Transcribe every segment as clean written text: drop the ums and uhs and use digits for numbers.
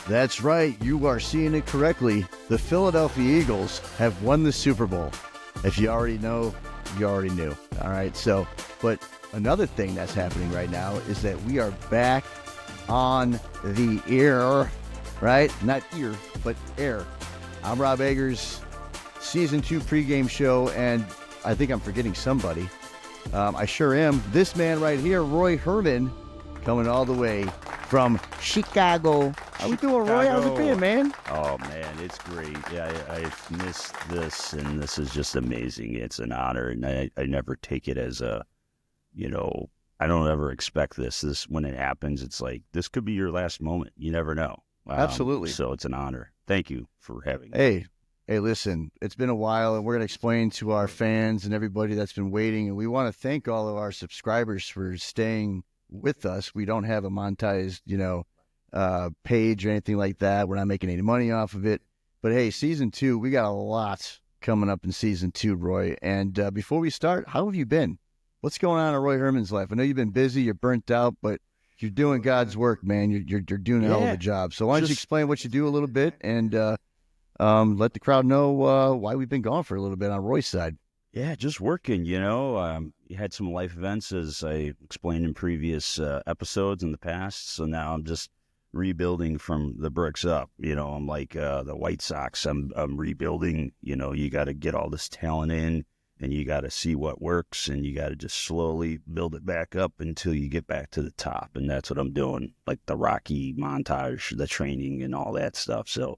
That's right. You are seeing it correctly. The Philadelphia Eagles have won the Super Bowl. If you already know, you already knew. All right. So, but another thing that's happening right now is that we are back on the air, right? Not ear, but air. I'm Rob Eggers, Season 2 pregame show, and I think I'm forgetting somebody. I sure am. This man right here, Roy Herman, coming all the way from Chicago. How we doing, Roy? How's it been, man? Oh, man, it's great. Yeah, I've missed this, and this is just amazing. It's an honor, and I never take it as a, I don't ever expect this. When it happens, it's like, this could be your last moment. You never know. Absolutely. So it's an honor. Thank you for having me. Hey, listen, it's been a while, and we're going to explain to our fans and everybody that's been waiting, and we want to thank all of our subscribers for staying with us. We don't have a monetized, page or anything like that. We're not making any money off of it. But hey, Season 2, we got a lot coming up in Season 2, Roy. And before we start, how have you been? What's going on in Roy Herman's life? I know you've been busy, you're burnt out, but you're doing God's work, man. You're doing a hell of a job. So why don't you explain what you do a little bit and let the crowd know why we've been gone for a little bit on Roy's side. Yeah, just working, You had some life events, as I explained in previous episodes in the past. So now I'm just rebuilding from the bricks up. I'm like the White Sox. I'm rebuilding. You got to get all this talent in, and you got to see what works, and you got to just slowly build it back up until you get back to the top. And that's what I'm doing, like the Rocky montage, the training, and all that stuff. So,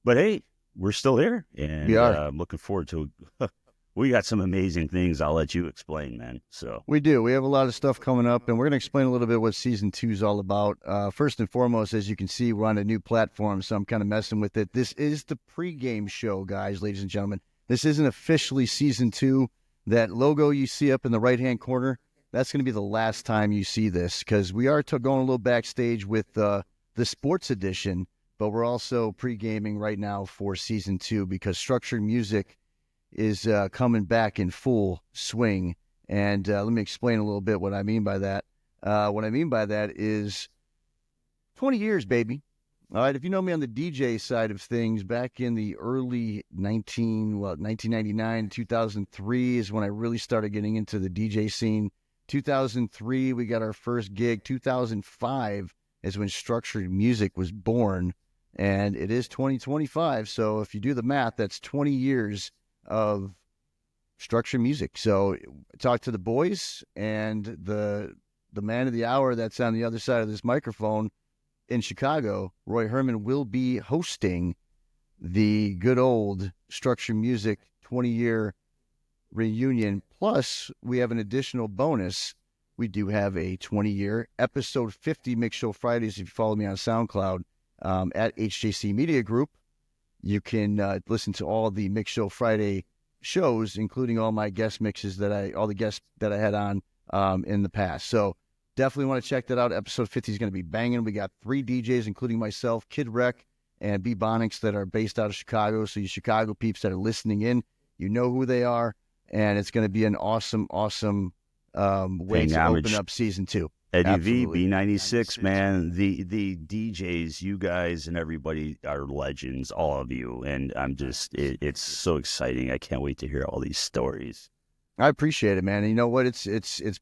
but hey, we're still here, and we are. I'm looking forward to it. We got some amazing things. I'll let you explain, man. So we do. We have a lot of stuff coming up, and we're going to explain a little bit what Season 2 is all about. First and foremost, as you can see, we're on a new platform, so I'm kind of messing with it. This is the pregame show, guys, ladies and gentlemen. This isn't officially Season 2. That logo you see up in the right-hand corner, that's going to be the last time you see this, because we are going a little backstage with the sports edition, but we're also pre-gaming right now for Season 2 because Structured Muziq is coming back in full swing. And let me explain a little bit what I mean by that. What I mean by that is 20 years, baby. All right, if you know me on the DJ side of things, back in the early 1999, 2003 is when I really started getting into the DJ scene. 2003, we got our first gig. 2005 is when Structured Muziq was born, and it is 2025. So if you do the math, that's 20 years of Structured Muziq. So talk to the boys, and the man of the hour that's on the other side of this microphone in Chicago, Roy Herman, will be hosting the good old Structured Muziq 20-year reunion. Plus, we have an additional bonus. We do have a 20-year episode 50 Mix Show Fridays. If you follow me on SoundCloud at HJC Media Group, you can listen to all the Mix Show Friday shows, including all my guest mixes all the guests that I had on in the past. So definitely want to check that out. Episode 50 is going to be banging. We got 3 DJs, including myself, Kid Rec, and B Bonix, that are based out of Chicago. So you Chicago peeps that are listening in, you know who they are, and it's going to be an awesome way to open up Season 2. Eddie V, B96, man, the DJs, you guys and everybody are legends, all of you, and I'm just, it's so exciting. I can't wait to hear all these stories. I appreciate it, man. And you know what? It's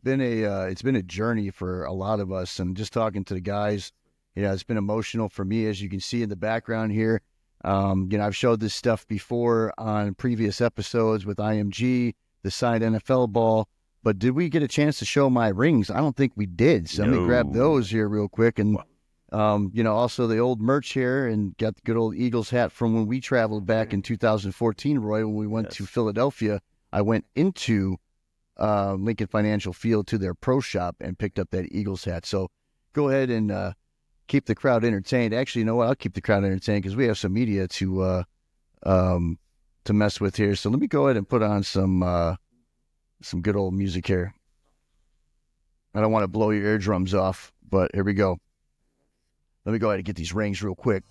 been a journey for a lot of us, and just talking to the guys, it's been emotional for me, as you can see in the background here. I've showed this stuff before on previous episodes with IMG, the signed NFL ball. But did we get a chance to show my rings? I don't think we did. So let me grab those here real quick. And, also the old merch here, and got the good old Eagles hat from when we traveled back in 2014, Roy, when we went to Philadelphia. I went into Lincoln Financial Field to their pro shop and picked up that Eagles hat. So go ahead and keep the crowd entertained. Actually, you know what? I'll keep the crowd entertained because we have some media to mess with here. So let me go ahead and put on some good old music here. I don't want to blow your eardrums off, but here we go. Let me go ahead and get these rings real quick.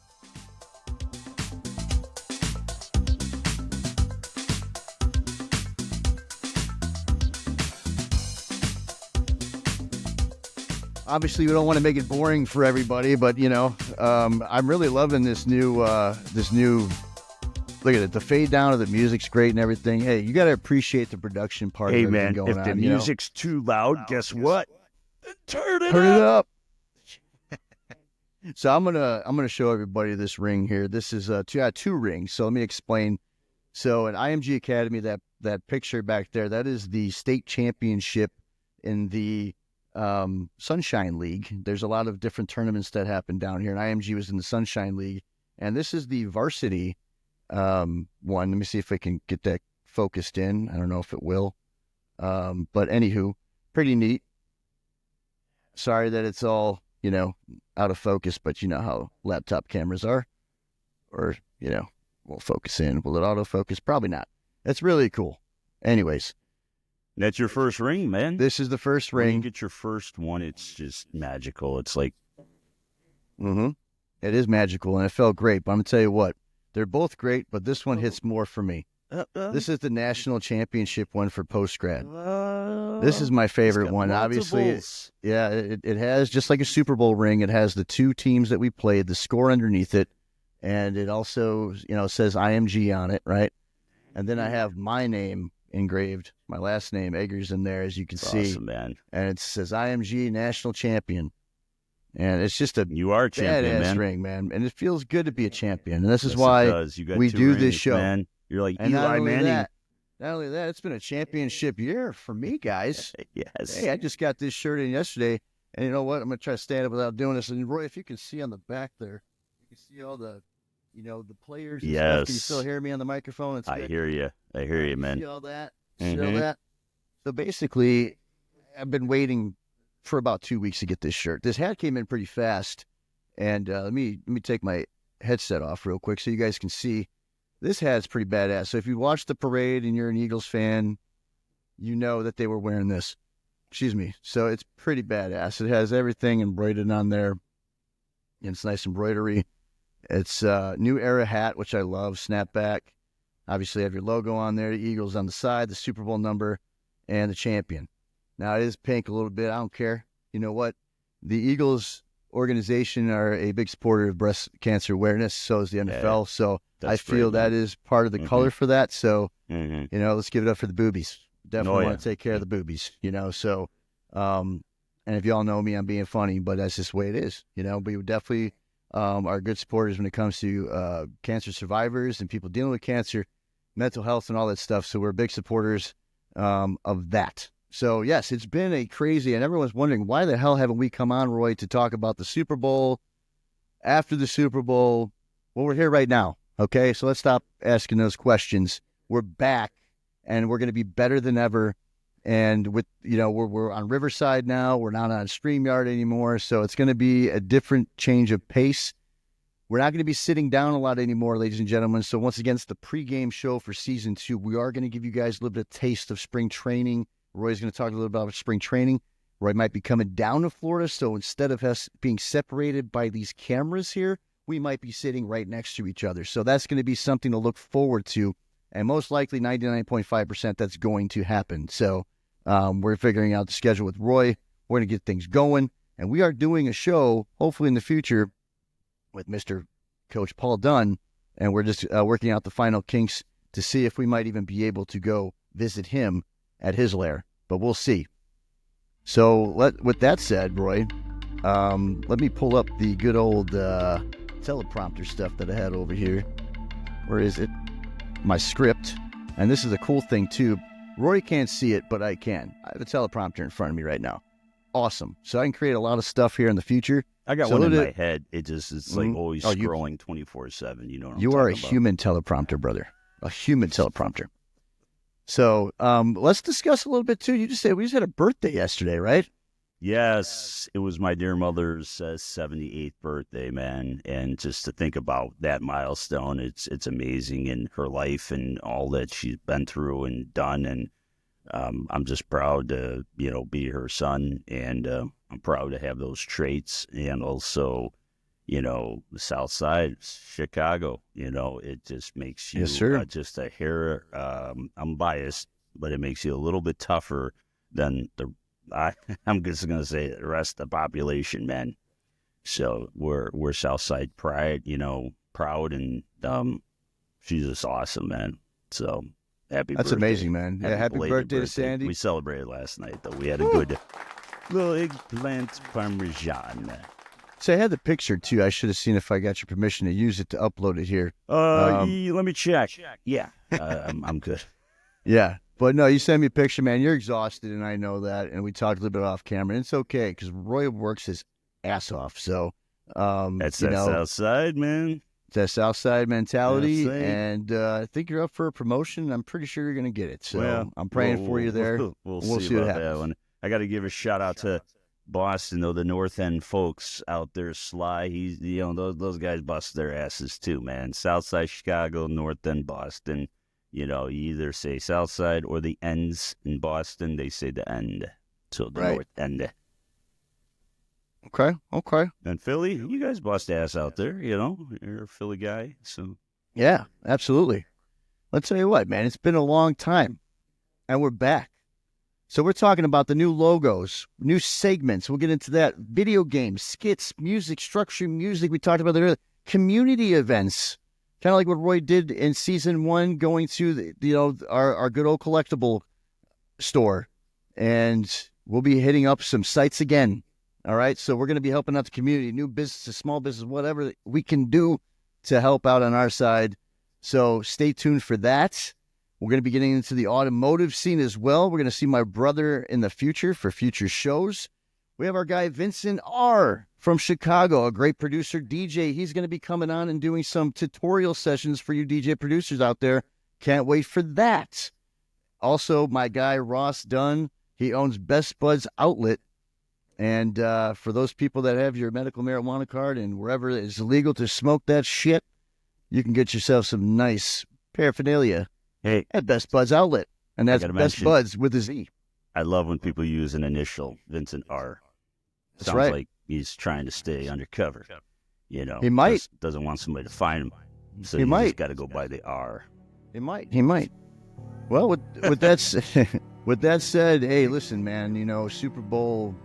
obviously we don't want to make it boring for everybody, but I'm really loving this new look at it. The fade down of the music's great and everything. Hey, you got to appreciate the production part of everything going on. If the music's too loud, guess what? Turn it up. So I'm gonna show everybody this ring here. This is two rings. So let me explain. So at IMG Academy, that picture back there, that is the state championship in the Sunshine League. There's a lot of different tournaments that happen down here, and IMG was in the Sunshine League. And this is the varsity one. Let me see if I can get that focused in. I don't know if it will. But anywho, pretty neat. Sorry that it's all, out of focus, but you know how laptop cameras are. Or, we'll focus in. Will it autofocus? Probably not. That's really cool. Anyways. That's your first ring, man. This is the first ring. When you get your first one, it's just magical. It's like... Mm-hmm. It is magical, and it felt great. But I'm going to tell you what. They're both great, but this one hits more for me. This is the national championship one for post-grad. This is my favorite one. Obviously, it has, just like a Super Bowl ring, it has the two teams that we played, the score underneath it, and it also, says IMG on it, right? And then I have my name engraved, my last name, Eggers, in there, as you can see. Awesome, man. And it says IMG National Champion. And it's just you are a champion, badass ring, man. And it feels good to be a champion. And this is why we do this show. Man. You're like and Eli Manning. Not only that, it's been a championship year for me, guys. Yes. Hey, I just got this shirt in yesterday. And you know what? I'm going to try to stand up without doing this. And Roy, if you can see on the back there, you can see all the, the players and stuff. Can you still hear me on the microphone? I hear you. I hear you, man. See all that? See all that? So basically, I've been waiting for about 2 weeks to get this shirt. This hat came in pretty fast. And let me take my headset off real quick so you guys can see. This hat's pretty badass. So if you watch the parade and you're an Eagles fan, you know that they were wearing this. Excuse me. So it's pretty badass. It has everything embroidered on there. And it's nice embroidery. It's a new era hat, which I love. Snapback. Obviously, you have your logo on there. The Eagles on the side, the Super Bowl number, and the champion. Now, it is pink a little bit. I don't care. You know what? The Eagles organization are a big supporter of breast cancer awareness. So is the NFL. So I feel that is part of the color for that. So, let's give it up for the boobies. Definitely want to take care of the boobies, So, and if y'all know me, I'm being funny, but that's just the way it is. We definitely are good supporters when it comes to cancer survivors and people dealing with cancer, mental health, and all that stuff. So we're big supporters of that. So, yes, it's been a crazy, and everyone's wondering, why the hell haven't we come on, Roy, to talk about the Super Bowl, after the Super Bowl? Well, we're here right now, okay? So let's stop asking those questions. We're back, and we're going to be better than ever. And with, we're on Riverside now. We're not on StreamYard anymore, so it's going to be a different change of pace. We're not going to be sitting down a lot anymore, ladies and gentlemen. So once again, it's the pregame show for Season 2. We are going to give you guys a little bit of taste of spring training. Roy's going to talk a little bit about spring training. Roy might be coming down to Florida, so instead of us being separated by these cameras here, we might be sitting right next to each other. So that's going to be something to look forward to, and most likely 99.5% that's going to happen. So we're figuring out the schedule with Roy. We're going to get things going, and we are doing a show, hopefully in the future, with Mr. Coach Paul Dunn, and we're just working out the final kinks to see if we might even be able to go visit him at his lair, but we'll see. So with that said, Roy, let me pull up the good old teleprompter stuff that I had over here. Where is it? My script. And this is a cool thing too. Roy can't see it, but I can. I have a teleprompter in front of me right now. Awesome. So I can create a lot of stuff here in the future. I got one in my head. It's like always scrolling 24/7. You know what I'm You are a about. human teleprompter, brother. A human teleprompter. So let's discuss a little bit, too. You just said we just had a birthday yesterday, right? Yes. It was my dear mother's 78th birthday, man. And just to think about that milestone, it's amazing in her life and all that she's been through and done. And I'm just proud to, be her son. And I'm proud to have those traits. And also, the South Side, Chicago, it just makes you just a hair. I'm biased, but it makes you a little bit tougher than the I'm just gonna say the rest of the population, man. So we're Southside pride, proud, and she's just awesome, man. So happy That's birthday. amazing, man. Yeah, happy belated birthday to Sandy. We celebrated last night, though. We had a good little eggplant parmesan. So I had the picture too. I should have seen if I got your permission to use it to upload it here. Let me check. Yeah, I'm good. Yeah, but no, you sent me a picture, man. You're exhausted, and I know that. And we talked a little bit off camera. And it's okay because Roy works his ass off. So That's that Southside, man. It's that Southside mentality, Southside. and I think you're up for a promotion. I'm pretty sure you're going to get it. So I'm praying for you there. We'll see what about happens. that one. I got to give a shout out to Boston, though, the North End folks out there. Sly, he's those guys bust their asses too, man. Southside Chicago, North End Boston. You either say Southside or the ends in Boston. They say the end, so the North End. Okay. And Philly, you guys bust ass out there, You're a Philly guy, so. Yeah, absolutely. Let's tell you what, man, it's been a long time, and we're back. So we're talking about the new logos, new segments. We'll get into that. Video games, skits, music, structured music. We talked about that earlier. Community events, kind of like what Roy did in season 1, going to our good old collectible store, and we'll be hitting up some sites again. All right, so we're going to be helping out the community, new businesses, small business, whatever we can do to help out on our side. So stay tuned for that. We're going to be getting into the automotive scene as well. We're going to see my brother in the future for future shows. We have our guy Vincent R. from Chicago, a great producer, DJ. He's going to be coming on and doing some tutorial sessions for you DJ producers out there. Can't wait for that. Also, my guy Ross Dunn, he owns Best Buds Outlet. And for those people that have your medical marijuana card and wherever it is legal to smoke that shit, you can get yourself some nice paraphernalia at Best Buds Outlet. And that's Best Buds with a Z. I love when people use an initial, Vincent R. Sounds like he's trying to stay undercover. He might. Doesn't want somebody to find him. So he might. Just got to go by the R. He might. Well, with that with that said, hey, listen, man, Super Bowl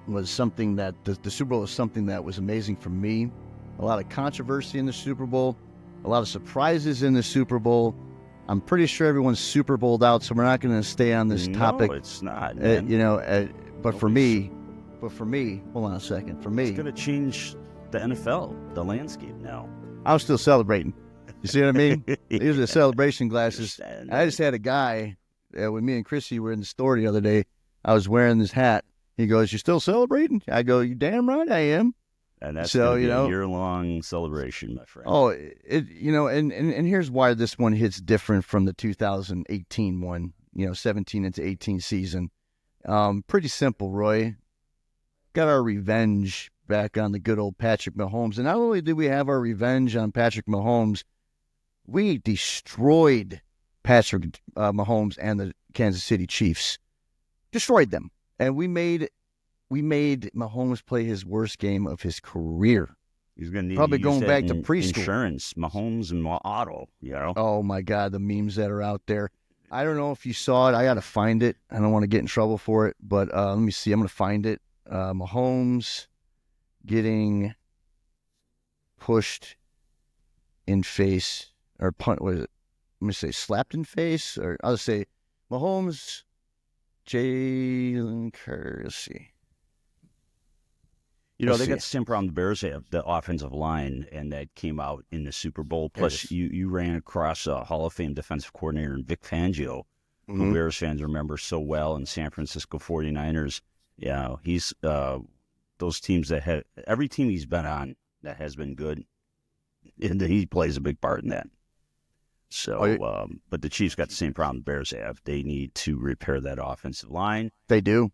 was something that the Super Bowl was something that was amazing for me. A lot of controversy in the Super Bowl, a lot of surprises in the Super Bowl. I'm pretty sure everyone's Super Bowled out, so we're not going to stay on this topic. No, it's not, man. But for me, hold on a second. For me, it's going to change the NFL, the landscape now. I was still celebrating. You see what I mean? These are the celebration glasses. I just had a guy when me and Chrissy were in the store the other day. I was wearing this hat. He goes, "You still celebrating?" I go, "You damn right I am." And that's a year-long celebration, my friend. Oh, and here's why this one hits different from the 2018 one, 17 into 18 season. Pretty simple, Roy. Got our revenge back on the good old Patrick Mahomes. And not only did we have our revenge on Patrick Mahomes, we destroyed Patrick Mahomes and the Kansas City Chiefs. Destroyed them. And we made Mahomes play his worst game of his career. He's going to need probably to going use back that to preschool. Insurance, Mahomes and Auto, Oh, my God, the memes that are out there. I don't know if you saw it. I got to find it. I don't want to get in trouble for it, but let me see. I'm going to find it. Mahomes getting pushed in face or punt. What is it? Let me say slapped in face, or I'll say Mahomes, Jalen Kersey. They got the same problem the Bears have, the offensive line, and that came out in the Super Bowl. Plus, you ran across a Hall of Fame defensive coordinator, Vic Fangio, who Bears fans remember so well, in San Francisco 49ers. He's those teams that have every team he's been on that has been good, and he plays a big part in that. So, but the Chiefs got the same problem the Bears have. They need to repair that offensive line. They do.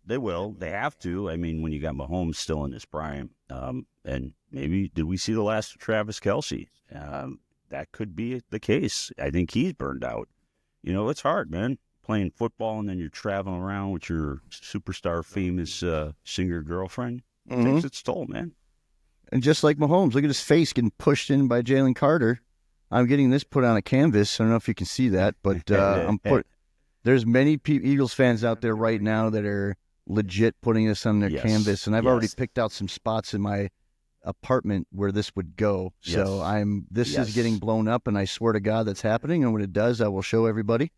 They will. They have to. I mean, when you got Mahomes still in his prime, and maybe did we see the last of Travis Kelce? That could be the case. I think he's burned out. It's hard, man, playing football and then you're traveling around with your superstar famous singer girlfriend. It takes its toll, man. And just like Mahomes, look at his face getting pushed in by Jalen Carter. I'm getting this put on a canvas. I don't know if you can see that, but There's many Eagles fans out there right now that are legit putting this on their canvas, and I've already picked out some spots in my apartment where this would go. So this is getting blown up, and I swear to God that's happening. And when it does, I will show everybody.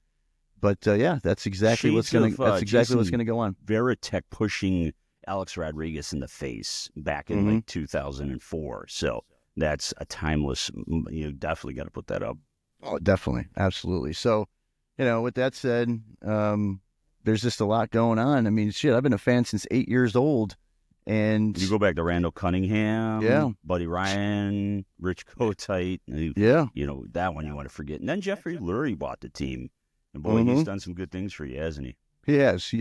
But that's exactly what's going to go on. Veritek pushing Alex Rodriguez in the face back in like 2004. So that's a timeless. You definitely got to put that up. Oh, definitely, absolutely. So, with that said, there's just a lot going on. I mean, shit, I've been a fan since 8 years old. And you go back to Randall Cunningham, Buddy Ryan, Rich Kotite. That one you want to forget. And then Jeffrey Lurie bought the team. And boy, he's done some good things for you, hasn't he? He has. Howie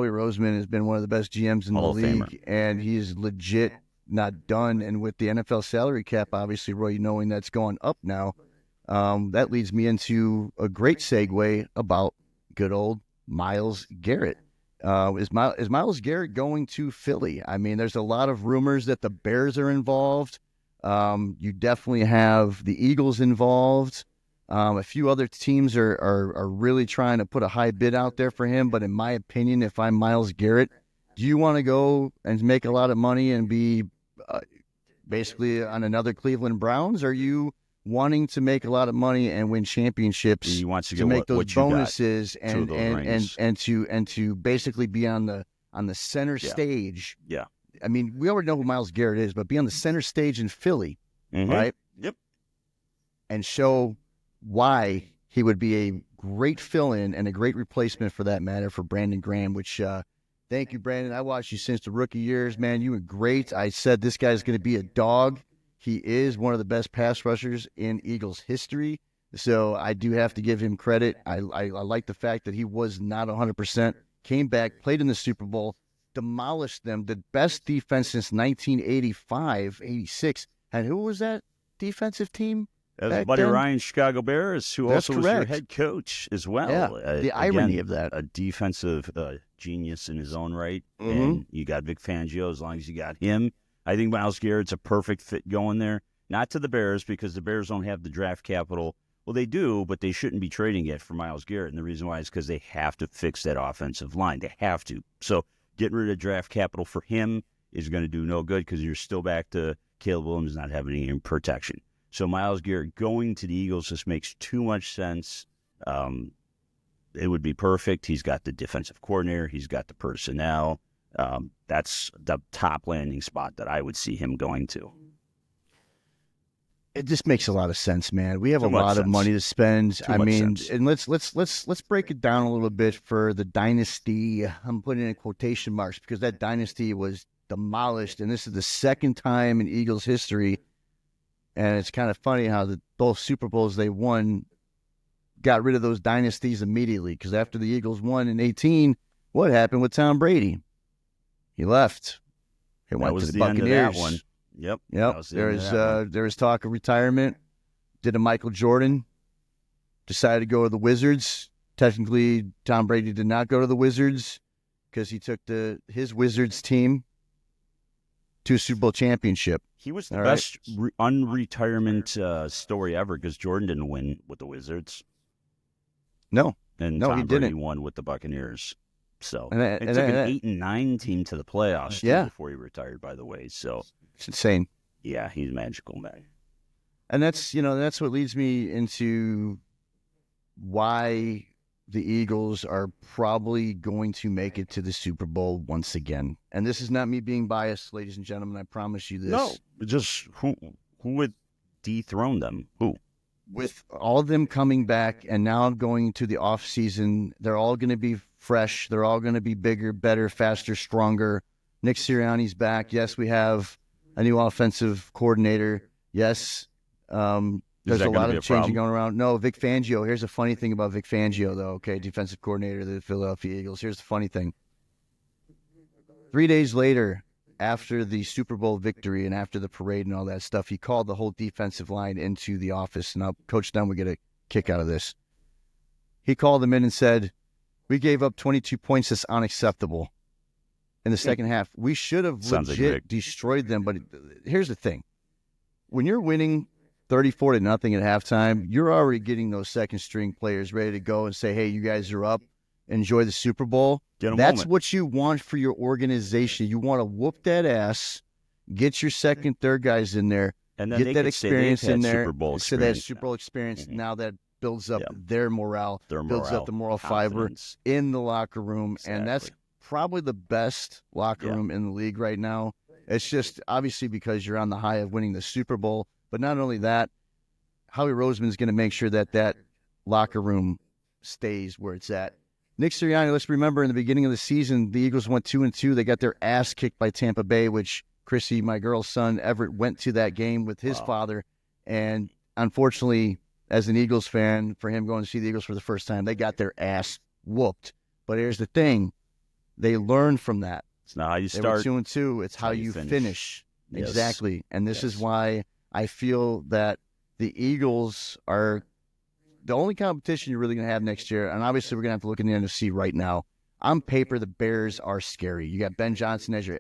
Roseman has been one of the best GMs in the league, and he's legit not done. And with the NFL salary cap, obviously, Roy, knowing that's going up now, that leads me into a great segue about good old Myles Garrett. Is Myles Garrett going to Philly? I mean, there's a lot of rumors that the Bears are involved. You definitely have the Eagles involved. A few other teams are really trying to put a high bid out there for him. But in my opinion, if I'm Myles Garrett, do you want to go and make a lot of money and be basically on another Cleveland Browns? Or are you wanting to make a lot of money and win championships? He wants to make those bonuses and to basically be on the center stage. Yeah. I mean, we already know who Myles Garrett is, but be on the center stage in Philly, right? Yep. And show why he would be a great fill-in and a great replacement for that matter for Brandon Graham, which thank you, Brandon. I watched you since the rookie years, man. You were great. I said this guy's going to be a dog. He is one of the best pass rushers in Eagles history, so I do have to give him credit. I like the fact that he was not 100%, came back, played in the Super Bowl, demolished them, the best defense since 1985, 86. And who was that defensive team? That was Buddy Ryan, Chicago Bears, who also was your head coach as well. Yeah, the irony of that. A defensive genius in his own right. And you got Vic Fangio as long as you got him. I think Myles Garrett's a perfect fit going there. Not to the Bears, because the Bears don't have the draft capital. Well, they do, but they shouldn't be trading it for Myles Garrett. And the reason why is because they have to fix that offensive line. They have to. So getting rid of draft capital for him is going to do no good, because you're still back to Caleb Williams not having any protection. So Myles Garrett going to the Eagles just makes too much sense. It would be perfect. He's got the defensive coordinator. He's got the personnel. That's the top landing spot that I would see him going to. It just makes a lot of sense, man. We have a lot of money to spend. I mean, and let's break it down a little bit for the dynasty. I'm putting in quotation marks because that dynasty was demolished, and this is the second time in Eagles history. And it's kind of funny how both Super Bowls they won got rid of those dynasties immediately, because after the Eagles won in 18, what happened with Tom Brady? He left. He went to the Buccaneers. That one. Yep. There was talk of retirement. Did a Michael Jordan. Decided to go to the Wizards. Technically, Tom Brady did not go to the Wizards because he took his Wizards team to a Super Bowl championship. He was the best unretirement story ever, because Jordan didn't win with the Wizards. No, and Tom Brady won with the Buccaneers. So it took an 8 and 9 team to the playoffs before he retired, by the way. So it's insane. Yeah, he's magical, man. And that's what leads me into why the Eagles are probably going to make it to the Super Bowl once again. And this is not me being biased, ladies and gentlemen. I promise you this. No, just who would dethrone them? Who? With all of them coming back and now going to the offseason, they're all going to be fresh. They're all going to be bigger, better, faster, stronger. Nick Sirianni's back. Yes, we have a new offensive coordinator. Yes, there's a lot of changing going around. No, Vic Fangio. Here's the funny thing about Vic Fangio, though, okay, defensive coordinator of the Philadelphia Eagles. Here's the funny thing. 3 days later, after the Super Bowl victory and after the parade and all that stuff, he called the whole defensive line into the office. Now, Coach Dunn would get a kick out of this. He called them in and said, "We gave up 22 points. That's unacceptable." In the second half, we should have legit destroyed them. But here's the thing. When you're winning 34 to nothing at halftime, you're already getting those second string players ready to go and say, hey, you guys are up. Enjoy the Super Bowl. That's what you want for your organization. You want to whoop that ass, get your second, third guys in there, and then get that experience in there. Super Bowl so that Super Bowl experience, now that builds up their morale, builds up the moral fiber in the locker room. Exactly. And that's probably the best locker room in the league right now. It's just obviously because you're on the high of winning the Super Bowl. But not only that, Howie Roseman's going to make sure that that locker room stays where it's at. Nick Sirianni, let's remember in the beginning of the season, the Eagles went 2-2. They got their ass kicked by Tampa Bay, which Chrissy, my girl's son, Everett, went to that game with his father. And unfortunately, as an Eagles fan, for him going to see the Eagles for the first time, they got their ass whooped. But here's the thing. They learned from that. It's not how you start. They were 2-2. It's how you finish. Yes. Exactly. And this is why I feel that the Eagles are the only competition you're really going to have next year. And obviously, we're going to have to look in the NFC right now. On paper, the Bears are scary. You got Ben Johnson as your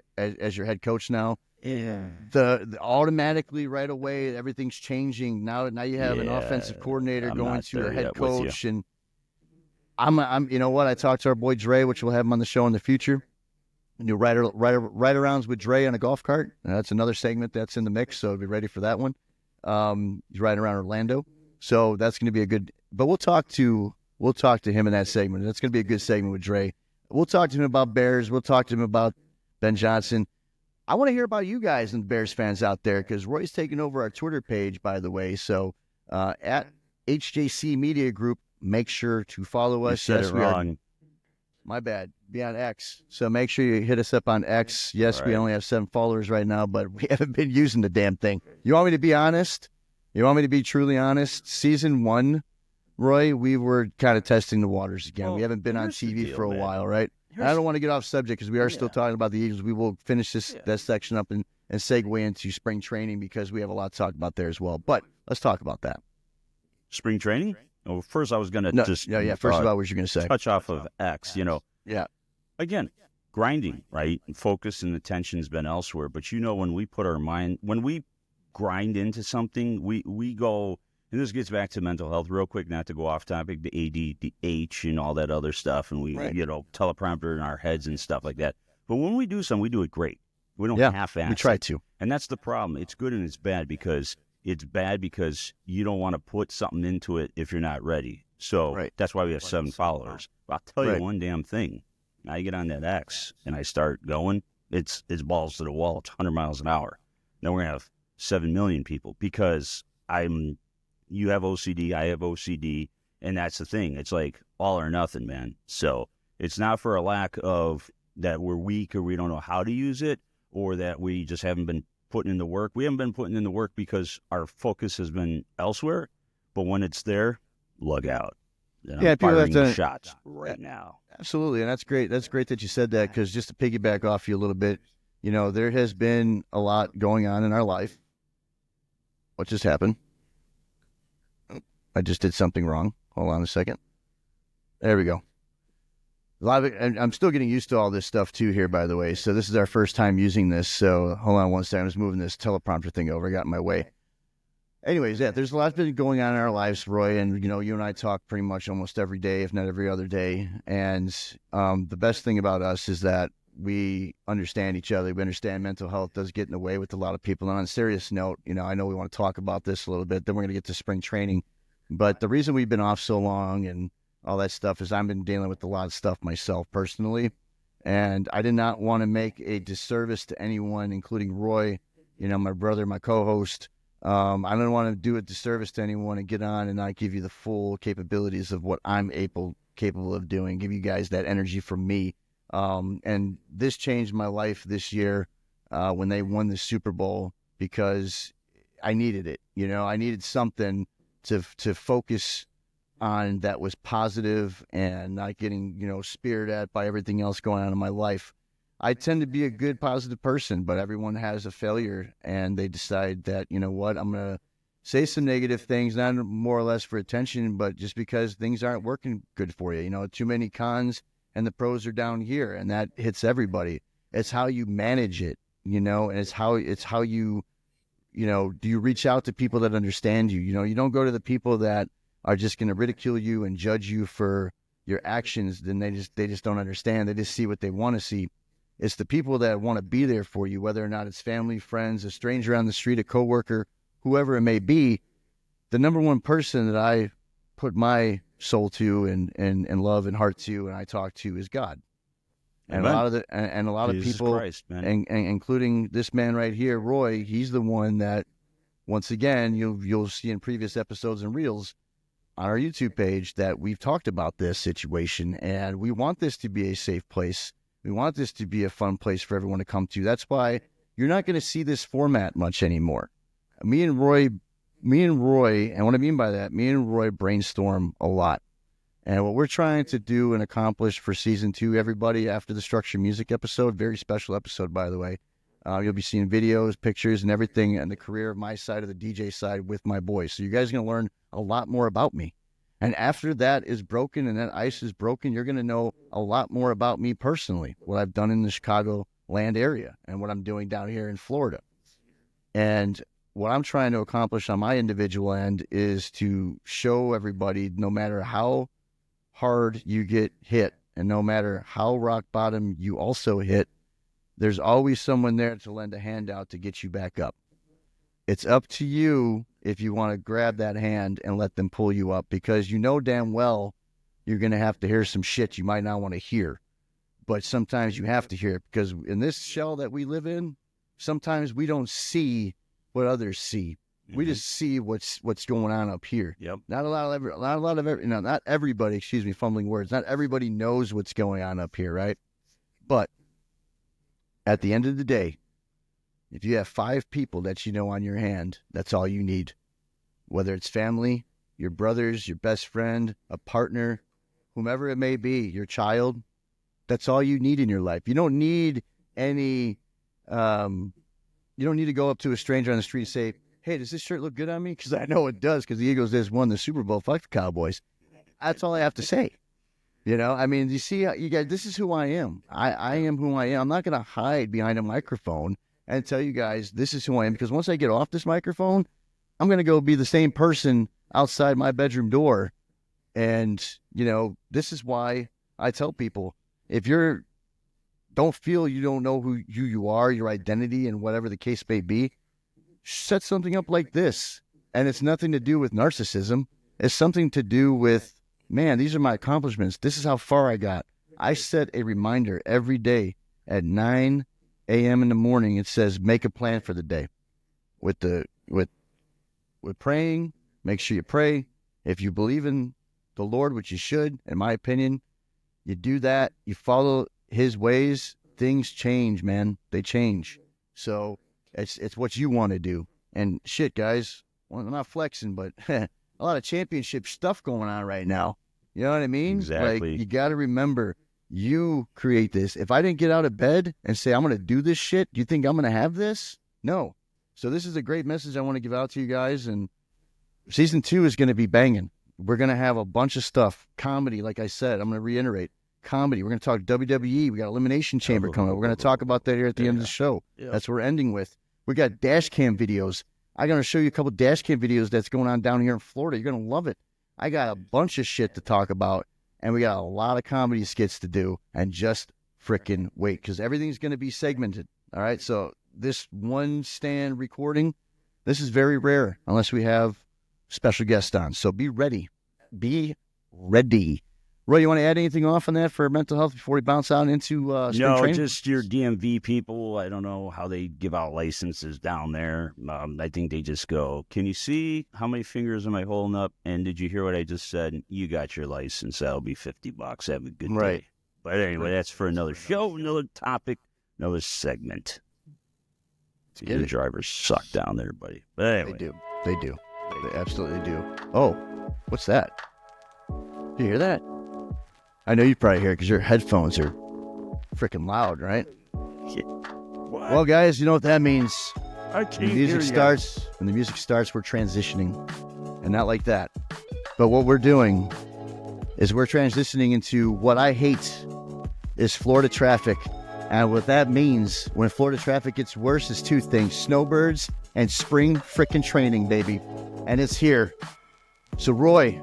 head coach now. Yeah. The automatically right away, everything's changing. Now you have an offensive coordinator going to a head coach, and I'm you know what? I talked to our boy Dre, which we'll have him on the show in the future. New ride-arounds with Dre on a golf cart. That's another segment that's in the mix, so be ready for that one. He's riding around Orlando, so that's going to be a good. But we'll talk to him in that segment. That's going to be a good segment with Dre. We'll talk to him about Bears. We'll talk to him about Ben Johnson. I want to hear about you guys and Bears fans out there because Roy's taking over our Twitter page, by the way. So at HJC Media Group, make sure to follow us. You said it wrong. My bad. Be on X. So make sure you hit us up on X. Yes, we only have 7 followers right now, but we haven't been using the damn thing. You want me to be honest? You want me to be truly honest? Season 1, Roy, we were kind of testing the waters again. Well, we haven't been on TV for a while, right? I don't want to get off subject because we are still talking about the Eagles. We will finish that section up and segue into spring training because we have a lot to talk about there as well. But let's talk about that. Spring training? Well, first I was going to First of all, what you're going to say? Touch off of X, Yeah. Again, grinding, right? And focus and attention's been elsewhere. But when we put our mind, when we grind into something, we go, and this gets back to mental health real quick, not to go off topic, the AD, the H, and all that other stuff, and we, teleprompter in our heads and stuff like that. But when we do something, we do it great. We don't half-ass. We try to. And that's the problem. It's good and it's bad because you don't want to put something into it if you're not ready. So that's why we have 7 followers. But I'll tell you one damn thing. I get on that X and I start going, it's balls to the wall. It's 100 miles an hour. Then we're going to have 7 million people because you have OCD, I have OCD, and that's the thing. It's like all or nothing, man. So it's not for a lack of that we're weak or we don't know how to use it or that we just haven't been putting in the work. We haven't been putting in the work because our focus has been elsewhere, but when it's there, look out. I'm firing shots right now. Absolutely, and that's great. That's great that you said that because just to piggyback off you a little bit, there has been a lot going on in our life. What just happened? I just did something wrong. Hold on a second. There we go. And I'm still getting used to all this stuff too here, by the way. So this is our first time using this. So hold on one second. I was moving this teleprompter thing over. I got in my way. Anyways, there's a lot been going on in our lives, Roy, and you and I talk pretty much almost every day, if not every other day. And the best thing about us is that we understand each other. We understand mental health does get in the way with a lot of people. And on a serious note, I know we want to talk about this a little bit. Then we're going to get to spring training. But the reason we've been off so long and all that stuff is I've been dealing with a lot of stuff myself personally. And I did not want to make a disservice to anyone, including Roy, my brother, my co-host. I don't want to do a disservice to anyone and get on and not give you the full capabilities of what I'm capable of doing, give you guys that energy from me. And this changed my life this year when they won the Super Bowl because I needed it. I needed something to focus on that was positive and not getting, speared at by everything else going on in my life. I tend to be a good, positive person, but everyone has a failure, and they decide that, I'm going to say some negative things, not more or less for attention, but just because things aren't working good for you. Too many cons, and the pros are down here, and that hits everybody. It's how you manage it, and it's how you do you reach out to people that understand you? You don't go to the people that are just going to ridicule you and judge you for your actions. Then they just don't understand. They just see what they want to see. It's the people that want to be there for you, whether or not it's family, friends, a stranger on the street, a coworker, whoever it may be. The number one person that I put my soul to and love and heart to, and I talk to, is God. And Amen. a lot of Jesus people, Christ, man. and including this man right here, Roy, he's the one that, once again, you'll see in previous episodes and reels on our YouTube page that we've talked about this situation, and we want this to be a safe place. We want this to be a fun place for everyone to come to. That's why you're not going to see this format much anymore. Me and Roy, and what I mean by that, me and Roy brainstorm a lot. And what we're trying to do and accomplish for season 2, everybody, after the Structured Muziq episode, very special episode, by the way, you'll be seeing videos, pictures, and everything, and the career of my side of the DJ side with my boys. So you guys are going to learn a lot more about me. And after that is broken and that ice is broken, you're going to know a lot more about me personally, what I've done in the Chicago land area and what I'm doing down here in Florida. And what I'm trying to accomplish on my individual end is to show everybody, no matter how hard you get hit and no matter how rock bottom you also hit, there's always someone there to lend a hand out to get you back up. It's up to you if you want to grab that hand and let them pull you up, because you know damn well you're going to have to hear some shit you might not want to hear. But sometimes you have to hear it, because in this shell that we live in, sometimes we don't see what others see. Mm-hmm. We just see what's going on up here. Yep. Not everybody, excuse me, fumbling words. Not everybody knows what's going on up here, right? But at the end of the day, if you have 5 people that you know on your hand, that's all you need. Whether it's family, your brothers, your best friend, a partner, whomever it may be, your child, that's all you need in your life. You don't need any, you don't need to go up to a stranger on the street and say, hey, does this shirt look good on me? Because I know it does, because the Eagles just won the Super Bowl. Fuck the Cowboys. That's all I have to say. I mean, you see, you guys, this is who I am. I am who I am. I'm not going to hide behind a microphone and tell you guys this is who I am, because once I get off this microphone, I'm going to go be the same person outside my bedroom door. And, this is why I tell people, if don't feel you don't know who you are, your identity, and whatever the case may be, set something up like this. And it's nothing to do with narcissism. It's something to do with, man, these are my accomplishments. This is how far I got. I set a reminder every day at 9 a.m. in the morning. It says, make a plan for the day. With praying, make sure you pray. If you believe in the Lord, which you should, in my opinion, you do that, you follow his ways, things change, man. They change. So it's what you want to do. And shit, guys, well, I'm not flexing, but a lot of championship stuff going on right now. You know what I mean? Exactly. Like, you got to remember, you create this. If I didn't get out of bed and say, I'm going to do this shit, do you think I'm going to have this? No. So this is a great message I want to give out to you guys. And season 2 is going to be banging. We're going to have a bunch of stuff. Comedy, like I said, I'm going to reiterate. Comedy. We're going to talk WWE. We got Elimination Chamber coming up. We're going to talk about that here at the end of the show. Yeah. That's what we're ending with. We got dash cam videos. I'm going to show you a couple dash cam videos that's going on down here in Florida. You're going to love it. I got a bunch of shit to talk about, and we got a lot of comedy skits to do, and just freaking wait, because everything's going to be segmented. All right, so this one stand recording, this is very rare unless we have special guests on. So be ready. Be ready. Roy, you want to add anything off on that for mental health before we bounce out into spring training? Just your DMV people. I don't know how they give out licenses down there. I think they just go, can you see how many fingers am I holding up? And did you hear what I just said? You got your license. That'll be $50. Have a good day. Right. But anyway, that's for another show, another topic, another segment. The drivers suck down there, buddy. But anyway. They do. They absolutely do. Oh, what's that? Do you hear that? I know you probably hear it because your headphones are freaking loud, right? What? Well, guys, you know what that means. I can't When the music starts, we're transitioning. And not like that. But what we're doing is we're transitioning into what I hate is Florida traffic And what that means when Florida traffic gets worse is two things: snowbirds and spring frickin' training, baby. And it's here. So, Roy,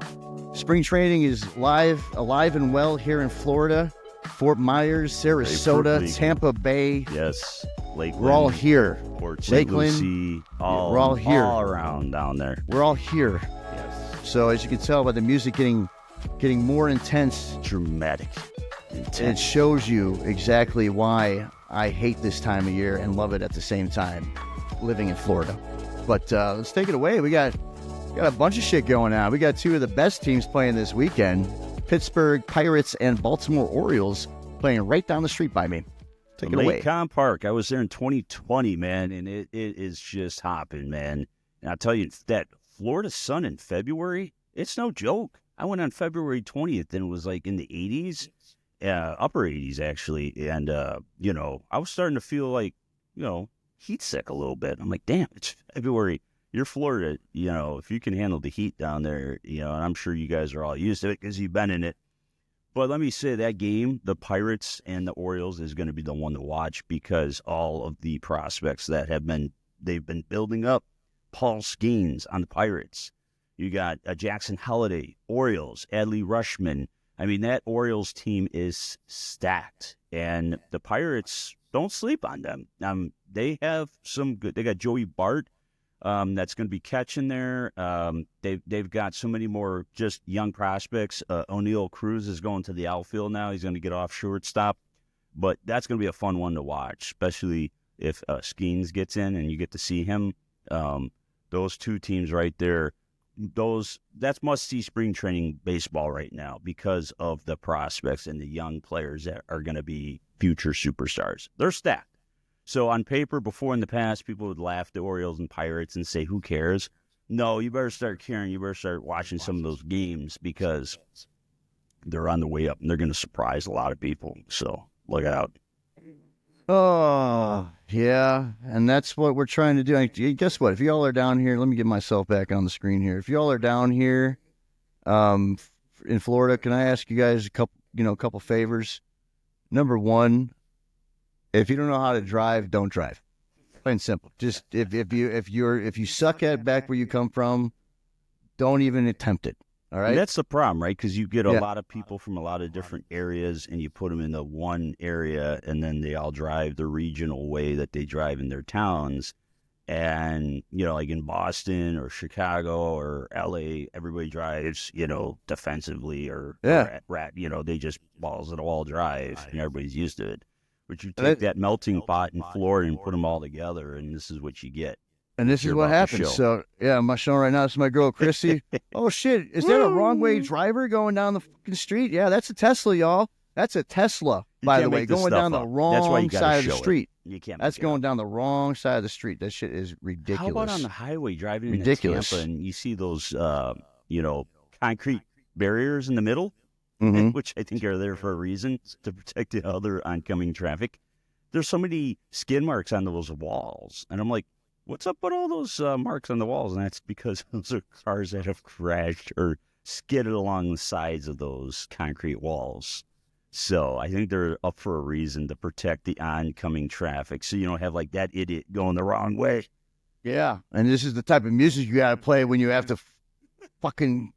spring training is alive and well here in Florida. Fort Myers, Sarasota, Tampa Bay. Yes. Lakeland. We're all here. Port St. Lucie. We're all here. All around down there. We're all here. Yes. So, as you can tell by the music getting more intense. Dramatic. Intense. It shows you exactly why I hate this time of year and love it at the same time, living in Florida. But let's take it away. We got a bunch of shit going on. We got two of the best teams playing this weekend. Pittsburgh Pirates and Baltimore Orioles playing right down the street by me. Take it away. Lakecom Park. I was there in 2020, man, and it is just hopping, man. And I'll tell you, that Florida sun in February, it's no joke. I went on February 20th, and it was like in the 80s, upper 80s, actually. And, I was starting to feel like, heat sick a little bit. I'm like, damn, it's February. You're Florida, if you can handle the heat down there, and I'm sure you guys are all used to it because you've been in it. But let me say that game, the Pirates and the Orioles, is going to be the one to watch because all of the prospects that they've been building up. Paul Skeens on the Pirates. You got Jackson Holliday, Orioles, Adley Rushman. I mean, that Orioles team is stacked. And the Pirates, don't sleep on them. They have some good. They got Joey Bart. That's going to be catching there. They've got so many more just young prospects. O'Neal Cruz is going to the outfield now. He's going to get off shortstop. But that's going to be a fun one to watch, especially if Skeens gets in and you get to see him. Those two teams right there, that's must-see spring training baseball right now because of the prospects and the young players that are going to be future superstars. They're stacked. So on paper, before in the past, people would laugh at the Orioles and Pirates and say, who cares? No, you better start caring. You better start watching some of those games because they're on the way up and they're going to surprise a lot of people. So look out. Oh, yeah. And that's what we're trying to do. Guess what? If y'all are down here, let me get myself back on the screen here. If y'all are down here in Florida, can I ask you guys a couple favors? Number one, if you don't know how to drive, don't drive. Plain and simple. Just if you suck at back where you come from, don't even attempt it. All right. And that's the problem, right? Because you get a lot of people from a lot of different areas, and you put them in the one area, and then they all drive the regional way that they drive in their towns. And like in Boston or Chicago or LA, everybody drives defensively or they just balls to the wall drive, and everybody's used to it. But you take that melting pot in Florida and put them all together, and this is what you get. And this is what happens. So, yeah, my show right now, this is my girl, Chrissy. Oh, shit. Is that a wrong-way driver going down the fucking street? Yeah, that's a Tesla, y'all. That's a Tesla, by the way, going down the wrong side of the street. You can't. That's going down the wrong side of the street. That shit is ridiculous. How about on the highway driving into Tampa and you see those, concrete barriers in the middle, which I think are there for a reason to protect the other oncoming traffic. There's so many skid marks on those walls. And I'm like, what's up with all those marks on the walls? And that's because those are cars that have crashed or skidded along the sides of those concrete walls. So I think they're up for a reason to protect the oncoming traffic. So you don't have like that idiot going the wrong way. Yeah. And this is the type of music you got to play when you have to fucking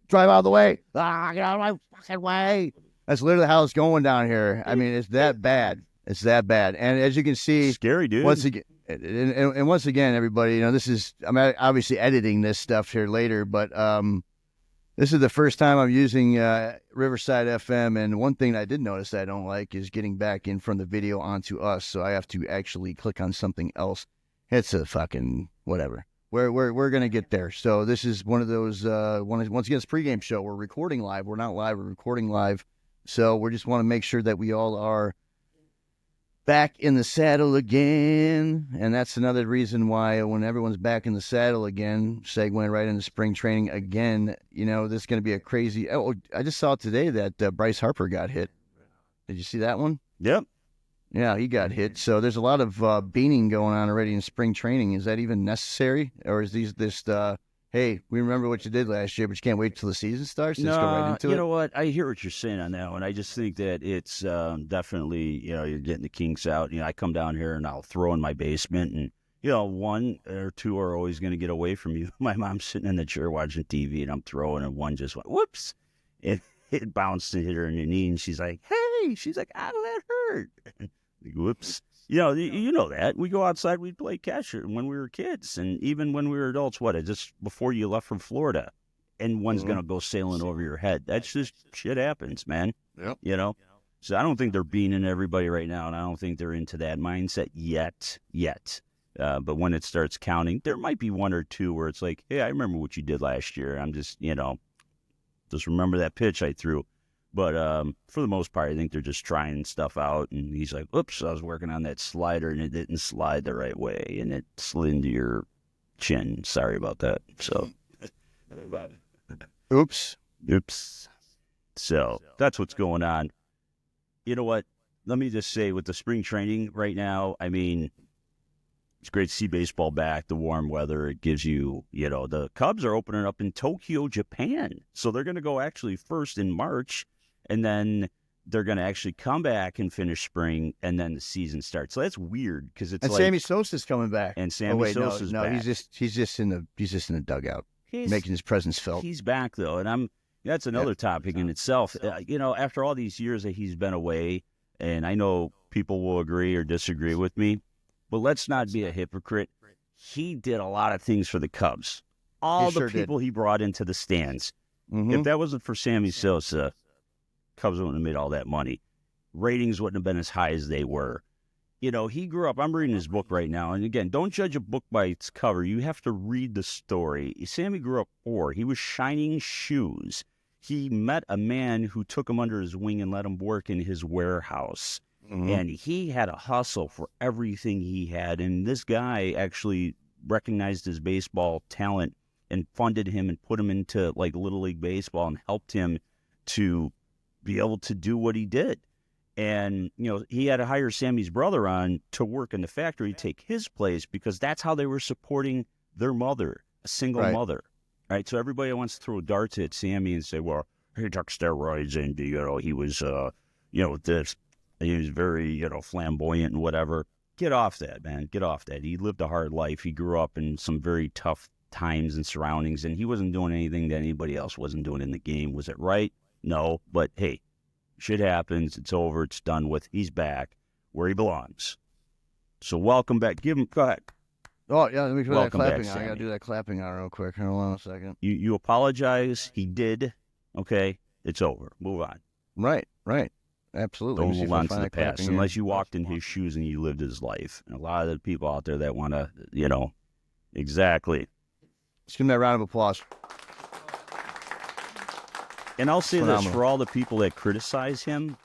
drive out of the way. Get out of my fucking way. That's literally how it's going down here. I mean, it's that bad. It's that bad. And as you can see, scary, dude. Once again, and once again, everybody, this is, I'm obviously editing this stuff here later, but this is the first time I'm using Riverside FM. And one thing I did notice that I don't like is getting back in from the video onto us. So I have to actually click on something else. It's a fucking whatever. We're going to get there. So this is one of those, once again, it's pregame show. We're recording live. We're not live. We're recording live. So we just want to make sure that we all are back in the saddle again. And that's another reason why when everyone's back in the saddle again, segueing right into spring training again, this is going to be a crazy. Oh, I just saw today that Bryce Harper got hit. Did you see that one? Yep. Yeah, he got hit. So there's a lot of beaning going on already in spring training. Is that even necessary? Or is this hey, we remember what you did last year, but you can't wait till the season starts? Just go right into you it? know what? I hear what you're saying on that one. I just think that it's definitely, you're getting the kinks out. I come down here and I'll throw in my basement, and, one or two are always going to get away from you. My mom's sitting in the chair watching TV, and I'm throwing, and one just went, whoops. It bounced and hit her in the knee, and she's like, hey, ow, that hurt. Like, whoops. You know that. We go outside, we'd play catch when we were kids, and even when we were adults, just before you left from Florida, and one's going to go sailing over your head. That's just shit happens, man. Yep. So I don't think they're beaning everybody right now, and I don't think they're into that mindset yet. But when it starts counting, there might be one or two where it's like, hey, I remember what you did last year. I'm just, just remember that pitch I threw. But for the most part, I think they're just trying stuff out. And he's like, oops, I was working on that slider, and it didn't slide the right way, and it slid into your chin. Sorry about that. So, Oops. So that's what's going on. You know what? Let me just say, with the spring training right now, I mean, it's great to see baseball back, the warm weather. It gives you, the Cubs are opening up in Tokyo, Japan. So they're going to go actually first in March, and then they're going to actually come back and finish spring, and then the season starts. So that's weird because it's and like Sammy Sosa's coming back. And Sammy Sosa's no, back. he's just in the dugout, making his presence felt. He's back though, and that's another topic in itself. After all these years that he's been away, and I know people will agree or disagree with me, but let's not be a hypocrite. He did a lot of things for the Cubs. All the people he brought into the stands. Mm-hmm. If that wasn't for Sammy Sosa, Cubs wouldn't have made all that money. Ratings wouldn't have been as high as they were. He grew up. I'm reading his book right now. And again, don't judge a book by its cover. You have to read the story. Sammy grew up poor. He was shining shoes. He met a man who took him under his wing and let him work in his warehouse. Mm-hmm. And he had a hustle for everything he had. And this guy actually recognized his baseball talent and funded him and put him into like Little League Baseball and helped him to be able to do what he did. And, he had to hire Sammy's brother on to work in the factory, take his place, because that's how they were supporting their mother, a single mother. Right? So everybody wants to throw darts at Sammy and say, well, he took steroids and, he was, this. He was very, flamboyant and whatever. Get off that, man. Get off that. He lived a hard life. He grew up in some very tough times and surroundings, and he wasn't doing anything that anybody else wasn't doing in the game. Was it right? No. But, hey, shit happens. It's over. It's done with. He's back where he belongs. So welcome back. Go ahead. Oh, yeah, let me do that clapping. Back, I got to do that clapping on real quick. Hold on a second. You apologize. He did. Okay? It's over. Move on. Right. Absolutely. Don't hold on to the past unless you walked in his shoes and you lived his life. And a lot of the people out there that want to, exactly. Let's give him that round of applause. And I'll say this for all the people that criticize him.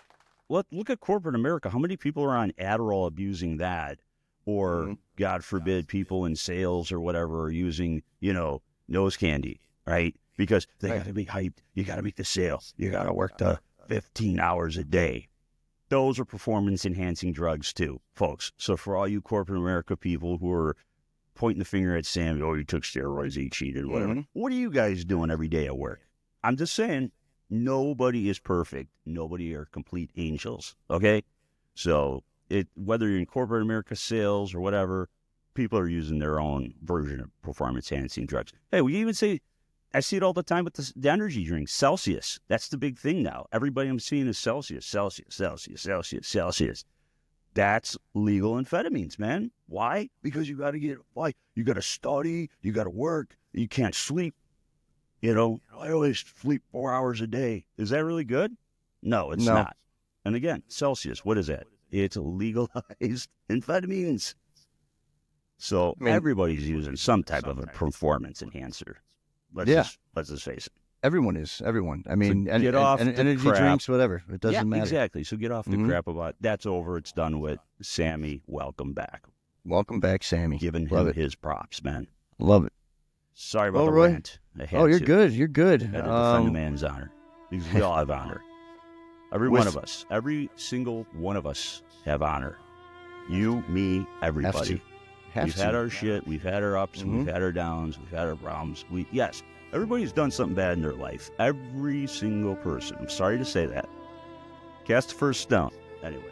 Look at corporate America. How many people are on Adderall abusing that? Or, God forbid, people in sales or whatever are using, nose candy, right? Because they got to be hyped. You got to make the sale. You got to work the 15 hours a day. Those are performance-enhancing drugs too, folks. So for all you corporate America people who are pointing the finger at Sammy, oh, he took steroids, he cheated, whatever. What are you guys doing every day at work? I'm just saying, nobody is perfect. Nobody are complete angels, okay? So whether you're in corporate America sales or whatever, people are using their own version of performance-enhancing drugs. Hey, we even say, I see it all the time with the energy drinks, Celsius. That's the big thing now. Everybody I'm seeing is Celsius. That's legal amphetamines, man. Why? Because you got to study, you got to work, you can't sleep. I always sleep 4 hours a day. Is that really good? No, it's not. And again, Celsius, what is that? It's legalized amphetamines. So everybody's using some type of a performance enhancer. Let's just face it. Everyone is. Everyone. I mean, so get off energy crap. Drinks, whatever. It doesn't matter. Exactly. So get off the crap about that's over. It's done with. Sammy, welcome back. Welcome back, Sammy. Giving him his props, man. Love it. Sorry about the rant. You're good. You're good. I had to defend the man's honor. Because we all have honor. Every one of us. Every single one of us have honor. You, me, everybody. We've had our shit. We've had our ups. We've had our downs. We've had our problems. Yes, everybody's done something bad in their life. Every single person. I'm sorry to say that. Cast the first stone. Anyway.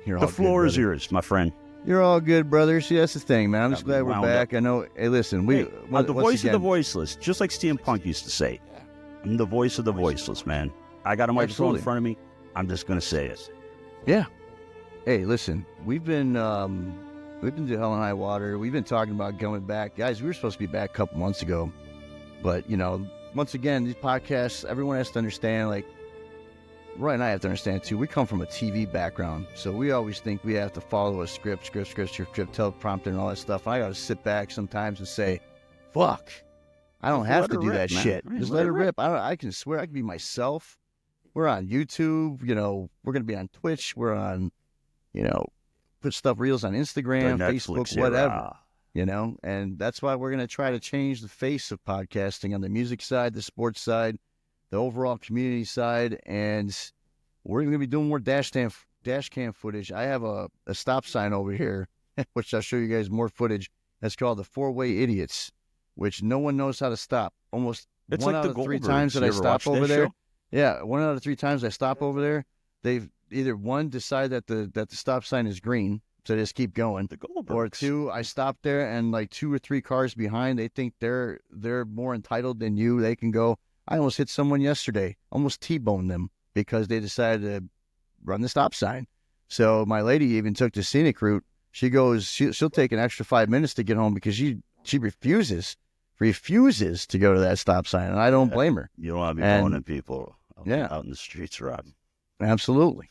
The floor is yours, my friend. You're all good, brother. See, that's the thing, man. I'm just glad we're back. I know. Hey, listen, the voice of the voiceless, just like CM Punk used to say. I'm the voice of the voiceless, man. I got a microphone in front of me. I'm just gonna say it. Yeah. Hey, listen, we've been through hell and high water. We've been talking about going back, guys. We were supposed to be back a couple months ago, but once again, these podcasts, everyone has to understand. Like, Roy and I have to understand too. We come from a TV background, so we always think we have to follow a script, teleprompter, and all that stuff. I gotta sit back sometimes and say, "Fuck, I don't have to do that shit. Just let it rip." I can swear I can be myself. We're on YouTube. We're gonna be on Twitch. We're on, put stuff reels on Instagram, Facebook, whatever. And that's why we're gonna try to change the face of podcasting on the music side, the sports side, the overall community side, and we're going to be doing more dash cam footage. I have a stop sign over here, which I'll show you guys more footage. That's called the four-way idiots, which no one knows how to stop. Almost it's one like out of 3 times that I stop over there. Show? Yeah, 1 out of 3 times I stop over there, they've either one decide that the stop sign is green, so they just keep going, or 2, I stop there and like 2 or 3 cars behind, they think they're more entitled than you. They can go. I almost hit someone yesterday, almost T-boned them because they decided to run the stop sign. So my lady even took the scenic route. She goes, she'll take an extra 5 minutes to get home because she refuses to go to that stop sign, and I don't blame her. You don't want to be boning people out in the streets, Rob. Absolutely.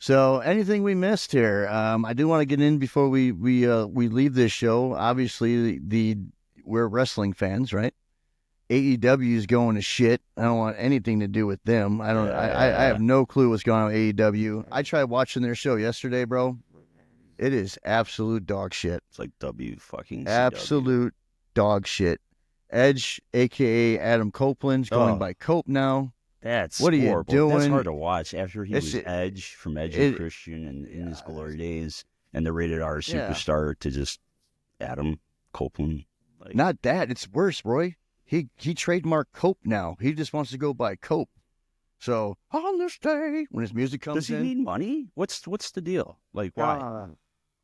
So anything we missed here, I do want to get in before we leave this show. Obviously, we're wrestling fans, right? AEW is going to shit. I don't want anything to do with them. I have no clue what's going on with AEW. I tried watching their show yesterday, bro. It is absolute dog shit. It's like fucking absolute dog shit. Edge, a.k.a. Adam Copeland's going by Cope now. That's what are horrible. You doing? That's hard to watch after he was Edge from Edge and Christian and in his glory days and the rated R superstar to just Adam Copeland. Not that. It's worse, Roy. He trademarked Cope now. He just wants to go by Cope. So on this day, when his music comes in, does he need money? What's the deal? Like why?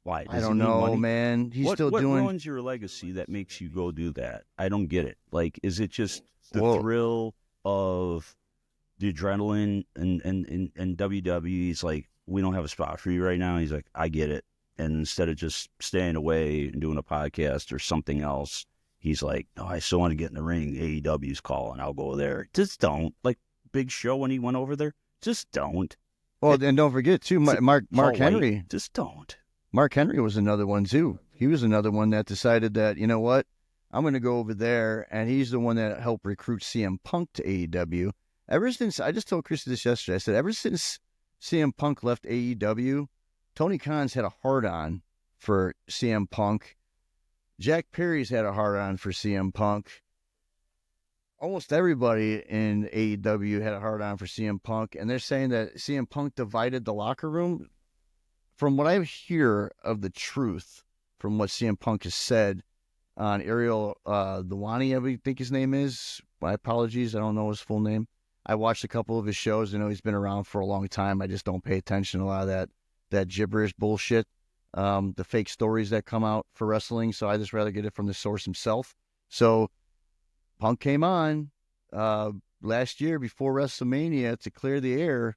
Why? I don't know, man. He's still doing. What ruins your legacy that makes you go do that? I don't get it. Like, is it just the thrill of the adrenaline and WWE's like, we don't have a spot for you right now? He's like, I get it. And instead of just staying away and doing a podcast or something else, he's like, no, I still want to get in the ring. AEW's calling. I'll go there. Just don't. Like Big Show when he went over there. Just don't. Well, and don't forget, too, Mark Henry. Just don't. Mark Henry was another one, too. He was another one that decided that, you know what, I'm going to go over there. And he's the one that helped recruit CM Punk to AEW. Ever since, I just told Christy this yesterday, I said, ever since CM Punk left AEW, Tony Khan's had a hard-on for CM Punk. Jack Perry's had a hard-on for CM Punk. Almost everybody in AEW had a hard-on for CM Punk, and they're saying that CM Punk divided the locker room. From what I hear of the truth, from what CM Punk has said on Ariel Dewani, I think his name is. My apologies, I don't know his full name. I watched a couple of his shows. I know he's been around for a long time. I just don't pay attention to a lot of that gibberish bullshit. The fake stories that come out for wrestling, so I just rather get it from the source himself. So Punk came on last year before WrestleMania to clear the air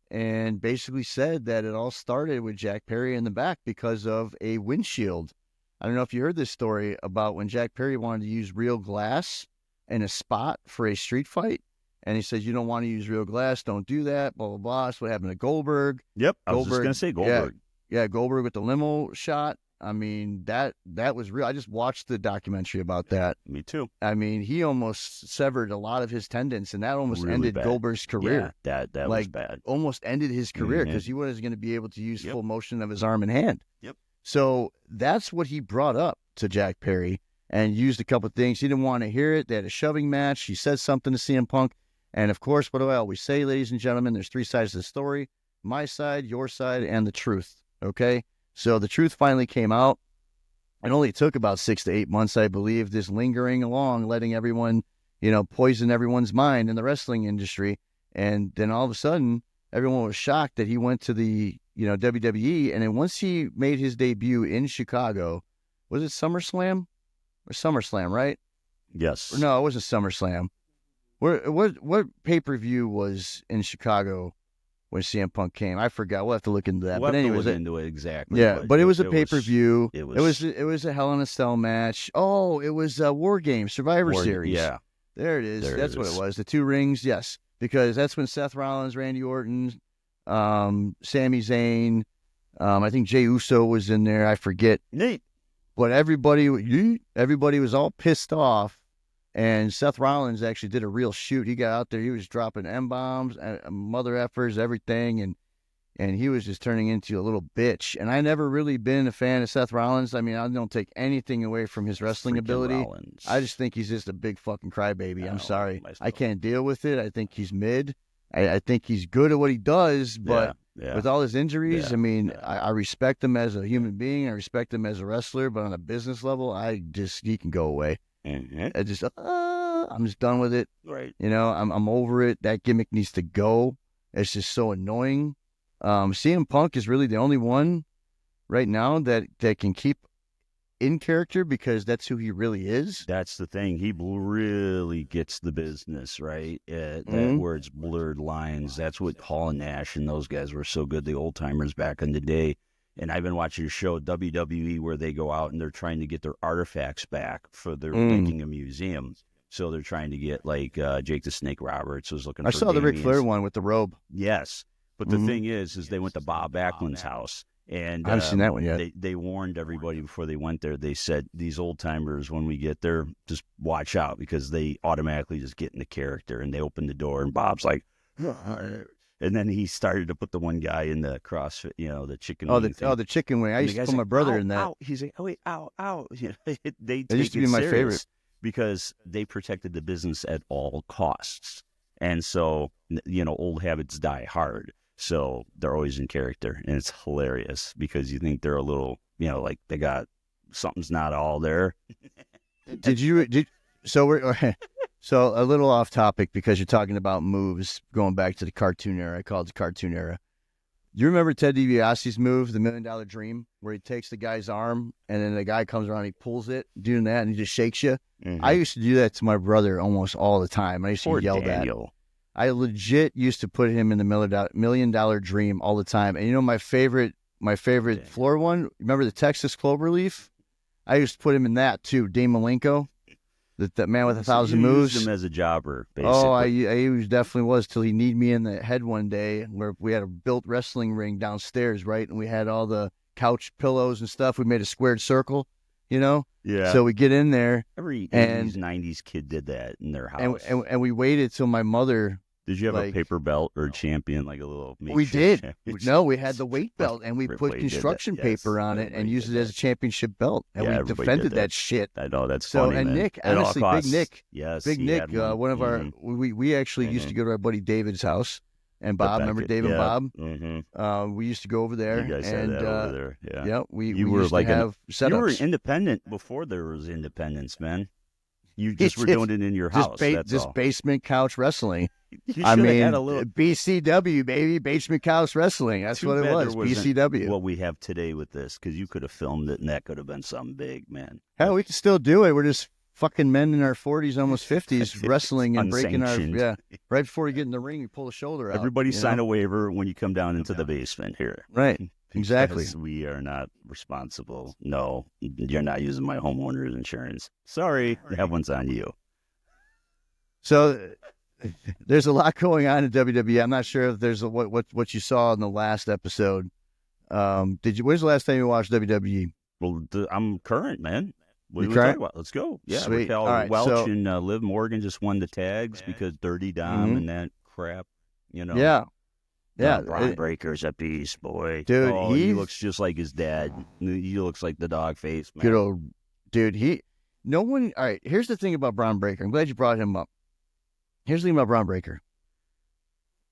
and basically said that it all started with Jack Perry in the back because of a windshield. I don't know if you heard this story about when Jack Perry wanted to use real glass in a spot for a street fight. And he says, you don't want to use real glass, don't do that, blah, blah, blah. That's what happened to Goldberg. Yep, I was just going to say Goldberg. Yeah, Goldberg with the limo shot. I mean, that was real. I just watched the documentary about that. Me too. I mean, he almost severed a lot of his tendons, and that almost really ended Goldberg's career. Yeah, that was bad. Almost ended his career because he wasn't going to be able to use full motion of his arm and hand. Yep. So that's what he brought up to Jack Perry and used a couple of things. He didn't want to hear it. They had a shoving match. He said something to CM Punk. And, of course, what do I always say, ladies and gentlemen? There's 3 sides to the story. My side, your side, and the truth, okay? So the truth finally came out. It only took about 6 to 8 months, I believe, just lingering along, letting everyone, poison everyone's mind in the wrestling industry. And then all of a sudden, everyone was shocked that he went to the, WWE. And then once he made his debut in Chicago, was it SummerSlam? Or SummerSlam, right? Yes. Or no, it wasn't SummerSlam. What pay-per-view was in Chicago when CM Punk came? I forgot. We'll have to look into that. We'll but anyways, look into it exactly. Yeah, but it was a pay-per-view. It was a Hell in a Cell match. Oh, it was a War Games Survivor Series. Yeah. There it is. That's what it was. The 2 rings, yes. Because that's when Seth Rollins, Randy Orton, Sami Zayn, I think Jey Uso was in there. I forget. Neat. But everybody was all pissed off. And Seth Rollins actually did a real shoot. He got out there. He was dropping M-bombs, mother effers, everything. And he was just turning into a little bitch. And I never really been a fan of Seth Rollins. I mean, I don't take anything away from his wrestling ability. Rollins. I just think he's just a big fucking crybaby. I'm sorry. I can't deal with it. I think he's mid. I think he's good at what he does, but with all his injuries, I respect him as a human being. I respect him as a wrestler, but on a business level, he can go away. Mm-hmm. I'm just done with it. Right. I'm over it. That gimmick needs to go. It's just so annoying. CM Punk is really the only one right now that can keep in character because that's who he really is. That's the thing. He really gets the business, right? That where it's blurred lines. That's what Hall and Nash and those guys were so good, the old timers back in the day. And I've been watching a show, WWE, where they go out and they're trying to get their artifacts back for their making a museum. So they're trying to get, like, Jake the Snake Roberts was looking for I saw the Ric Flair one with the robe. Yes. But the thing is they went to Bob Backlund's house. And I haven't seen that one yet. They warned everybody before they went there. They said, these old timers, when we get there, just watch out because they automatically just get into character. And they open the door and Bob's like, and then he started to put the one guy in the CrossFit, the chicken wing thing. The chicken wing. I used to put my brother in that. Ow. He's like, oh, wait, ow. They it used to be my favorite. Because they protected the business at all costs. And so, old habits die hard. So they're always in character. And it's hilarious because you think they're a little, like they got something's not all there. So a little off topic because you're talking about moves going back to the cartoon era. I call it the cartoon era. You remember Ted DiBiase's move, the $1 Million Dream, where he takes the guy's arm and then the guy comes around, he pulls it, doing that, and he just shakes you? Mm-hmm. I used to do that to my brother almost all the time. I used to yell that. I legit used to put him in the $1 Million Dream all the time. And my favorite floor one, remember the Texas Cloverleaf? I used to put him in that too, Dave Malenko. That man with 1,000 moves. Used him as a jobber, basically. Oh, I definitely was till he kneed me in the head one day where we had a built wrestling ring downstairs, right? And we had all the couch pillows and stuff. We made a squared circle, Yeah. So we get in there. Every 80s, 90s kid did that in their house. And we waited till my mother... Did you have a paper belt or a champion, like a little... We did. No, we had the weight belt, and we put construction paper on it and used it as a championship belt. And we defended that shit. I know, that's funny, and man. Nick, honestly, Big Nick. Yes, Big Nick, one of our... We actually used to go to our buddy David's house. And Bob, remember Dave and Bob? Mm-hmm. We used to go over there. You guys had that over there, yeah. Yeah, we used to have setups. You were independent before there was independence, man. You just were doing it in your house. Just basement couch wrestling. I mean, had a little... BCW, baby, basement couch wrestling. That's what it was, BCW. What we have today with this, because you could have filmed it, and that could have been something big, man. Hell, we can still do it. We're just fucking men in our 40s, almost 50s, wrestling and breaking our... Yeah, right before you get in the ring, you pull the shoulder out. Everybody sign a waiver when you come down into the basement here. Right, exactly. Because we are not responsible. No, you're not using my homeowner's insurance. Sorry, that one's on you. So... There's a lot going on in WWE. I'm not sure if there's what you saw in the last episode. When's the last time you watched WWE? Well, I'm current, man. What are we current? talking about? Let's go. Yeah, Sweet. Raquel Welch and Liv Morgan just won the tags because Dirty Dom and that crap. Yeah. Braun Breaker's a beast, boy. Dude, he looks just like his dad. He looks like the dog face, man. Good old dude. No one. All right. Here's the thing about Braun Breaker. I'm glad you brought him up. Here's the thing about Braun Breaker.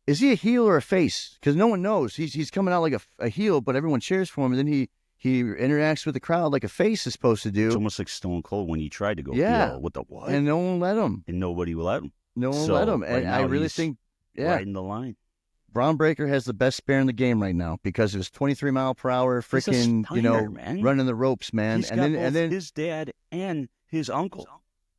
Is he a heel or a face? Because no one knows. He's coming out like a heel, but everyone cheers for him. And then He interacts with the crowd like a face is supposed to do. It's almost like Stone Cold when he tried to go Yeah. with the what? And no one let him. And nobody will let him. No one let him. And right now I really he's think, riding the line. Braun Breaker has the best spare in the game right now because of his 23-mile-per-hour freaking, man. running the ropes, man. He's got both his dad and his uncle.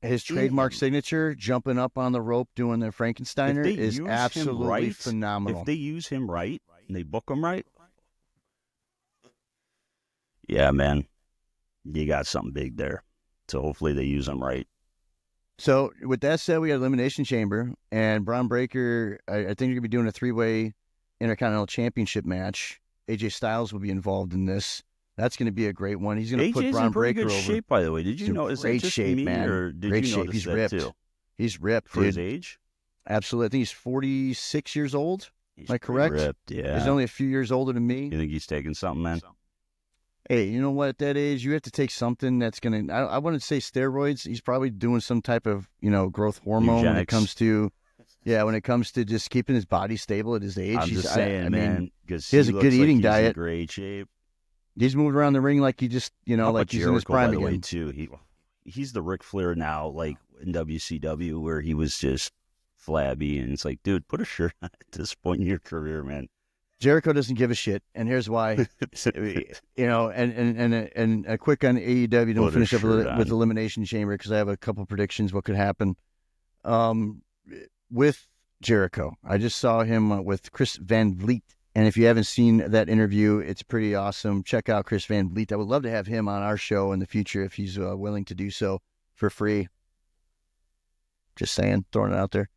His trademark signature, jumping up on the rope, doing their Frankensteiner, is absolutely phenomenal. If they use him right and they book him right, yeah, man, you got something big there. So hopefully they use him right. So with that said, we got Elimination Chamber, and Braun Breaker, I think you're going to be doing a 3-way Intercontinental Championship match. AJ Styles will be involved in this. That's going to be a great one. He's going to put Braun Breaker over. He's in pretty good shape, by the way. Did you know? Is that just shape, me, man. or did great you shape. notice He's that ripped. too? He's ripped, for his age. Absolutely. I think he's 46 years old. Am I correct? Ripped, yeah. He's only a few years older than me. You think he's taking something, man? Hey, you know what? At that age, you have to take something that's going to, I wouldn't say steroids. He's probably doing some type of, growth hormone when it comes to, just keeping his body stable at his age. I'm just saying, man, because he has a good eating diet. In great shape. He's moved around the ring like he just, like he's Jericho, in his prime by the again. way, too. He's the Ric Flair now, like in WCW, where he was just flabby, and it's like, dude, put a shirt on at this point in your career, man. Jericho doesn't give a shit, and here's why. And a quick on AEW. Don't finish up with Elimination Chamber because I have a couple predictions what could happen. With Jericho, I just saw him with Chris Van Vliet, and if you haven't seen that interview, it's pretty awesome. Check out Chris Van Vliet. I would love to have him on our show in the future if he's willing to do so for free. Just saying, throwing it out there.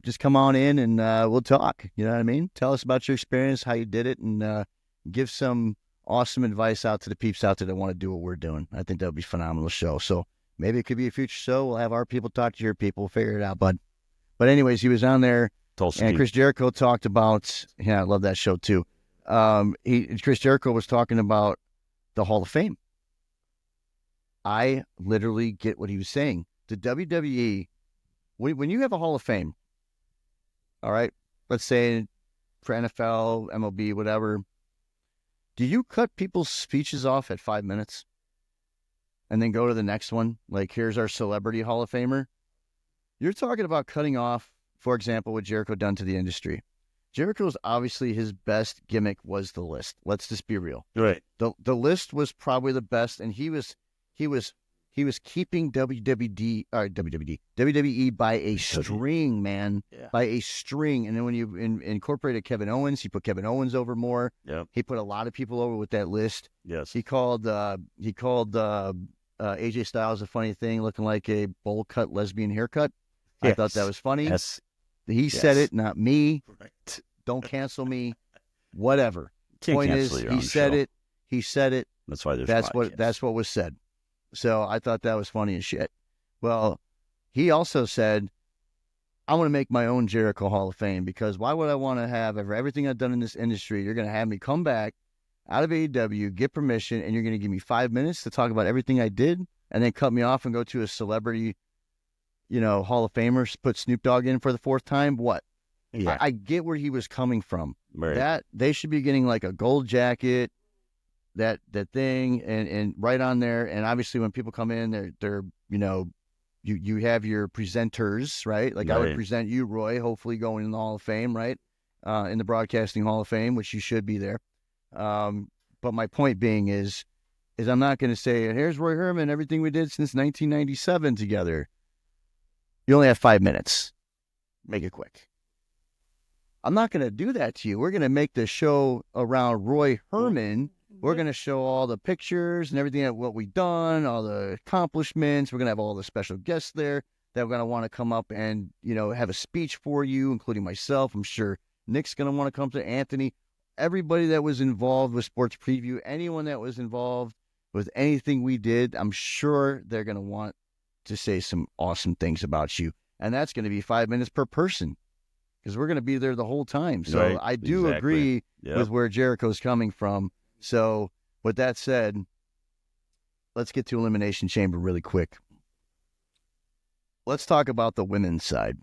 Just come on in and we'll talk. You know what I mean? Tell us about your experience, how you did it, and give some awesome advice out to the peeps out there that want to do what we're doing. I think that would be a phenomenal show. So maybe it could be a future show. We'll have our people talk to your people. We'll figure it out, bud. But anyways, he was on there, and Chris Jericho talked about, I love that show too. Chris Jericho was talking about the Hall of Fame. I literally get what he was saying. The WWE, when you have a Hall of Fame, all right, let's say for NFL, MLB, whatever, do you cut people's speeches off at 5 minutes and then go to the next one? Like, here's our celebrity Hall of Famer. You're talking about cutting off, for example, what Jericho done to the industry. Jericho's obviously his best gimmick was the list. Let's just be real. Right. The list was probably the best, and he was keeping WWE by a string, man. Yeah. By a string. And then when you incorporated Kevin Owens, he put Kevin Owens over more. Yep. He put a lot of people over with that list. Yes. He called AJ Styles a funny thing, looking like a bowl cut lesbian haircut. Yes. I thought that was funny. Yes. He said it, not me. Right. Don't cancel me. Whatever. Can't Point cancel is, your he own said show. it. He said it. That's why there's that's what was said. So I thought that was funny as shit. Well, he also said, I want to make my own Jericho Hall of Fame because why would I want to have everything I've done in this industry? You're going to have me come back out of AEW, get permission, and you're going to give me 5 minutes to talk about everything I did and then cut me off and go to a celebrity, Hall of Famer, put Snoop Dogg in for the 4th time. What? Yeah. I get where he was coming from. Right. That they should be getting like a gold jacket, that thing, and right on there. And obviously, when people come in, they're you have your presenters, right? Like I would present you, Roy, hopefully going in the Hall of Fame, right? In the Broadcasting Hall of Fame, which you should be there. But my point being is I'm not going to say, here's Roy Herman, everything we did since 1997 together. You only have 5 minutes. Make it quick. I'm not going to do that to you. We're going to make the show around Roy Herman. We're going to show all the pictures and everything of what we've done, all the accomplishments. We're going to have all the special guests there that are going to want to come up and, have a speech for you, including myself. I'm sure Nick's going to want to come to Anthony. Everybody that was involved with Sports Preview, anyone that was involved with anything we did, I'm sure they're going to want to say some awesome things about you. And that's going to be 5 minutes per person because we're going to be there the whole time. So right. I do agree with where Jericho's coming from. So with that said, let's get to Elimination Chamber really quick. Let's talk about the women's side.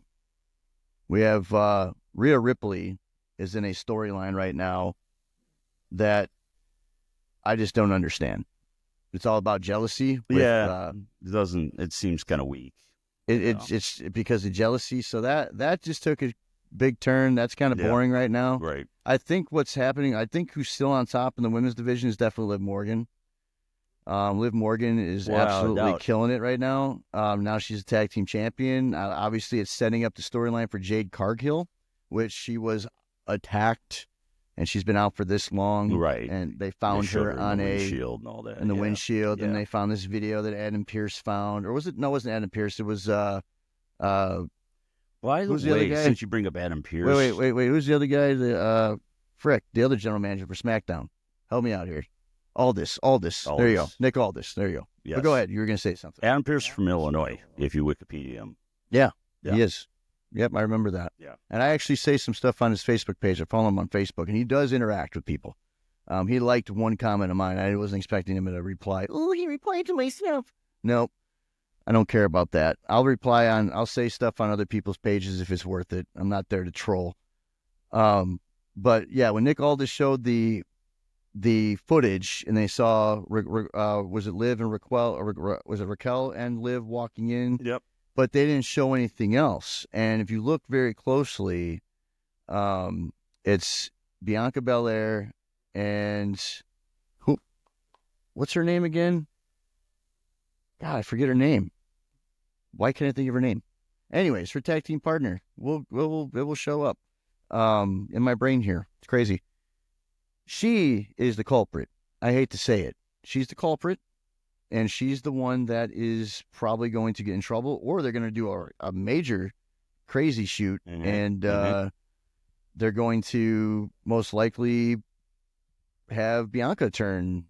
We have Rhea Ripley is in a storyline right now that I just don't understand. It's all about jealousy. It seems kind of weak. It's because of jealousy. So that just took a big turn. That's kind of boring right now. Right. I think what's happening, I think who's still on top in the women's division is definitely Liv Morgan. Liv Morgan is absolutely killing it right now. Now she's a tag team champion. Obviously, it's setting up the storyline for Jade Cargill, which she was attacked, and she's been out for this long. Right. And they found her on the windshield and all that. In the windshield, and they found this video that Adam Pearce found. Or was it? No, it wasn't Adam Pearce. It was who's the other guy? Since you bring up Adam Pearce. Wait. Who's the other guy? The other general manager for SmackDown. Help me out here. Aldis. There you go. Nick Aldis. There you go. Yes. But go ahead. You were going to say something. Adam Pearce from Illinois, if you Wikipedia him. Yeah, he is. Yep, I remember that. Yeah. And I actually say some stuff on his Facebook page. I follow him on Facebook, and he does interact with people. He liked one comment of mine. I wasn't expecting him to reply. Oh, he replied to myself. Nope. I don't care about that. I'll say stuff on other people's pages if it's worth it. I'm not there to troll. But yeah, when Nick Aldis showed the footage and they saw, was it Liv and Raquel, or was it Raquel and Liv walking in? Yep. But they didn't show anything else. And if you look very closely, it's Bianca Belair and what's her name again? God, I forget her name. Why can't I think of her name? Anyways, her tag team partner. It will show up in my brain here. It's crazy. She is the culprit. I hate to say it. She's the culprit, and she's the one that is probably going to get in trouble, or they're going to do a major crazy shoot, and they're going to most likely have Bianca turn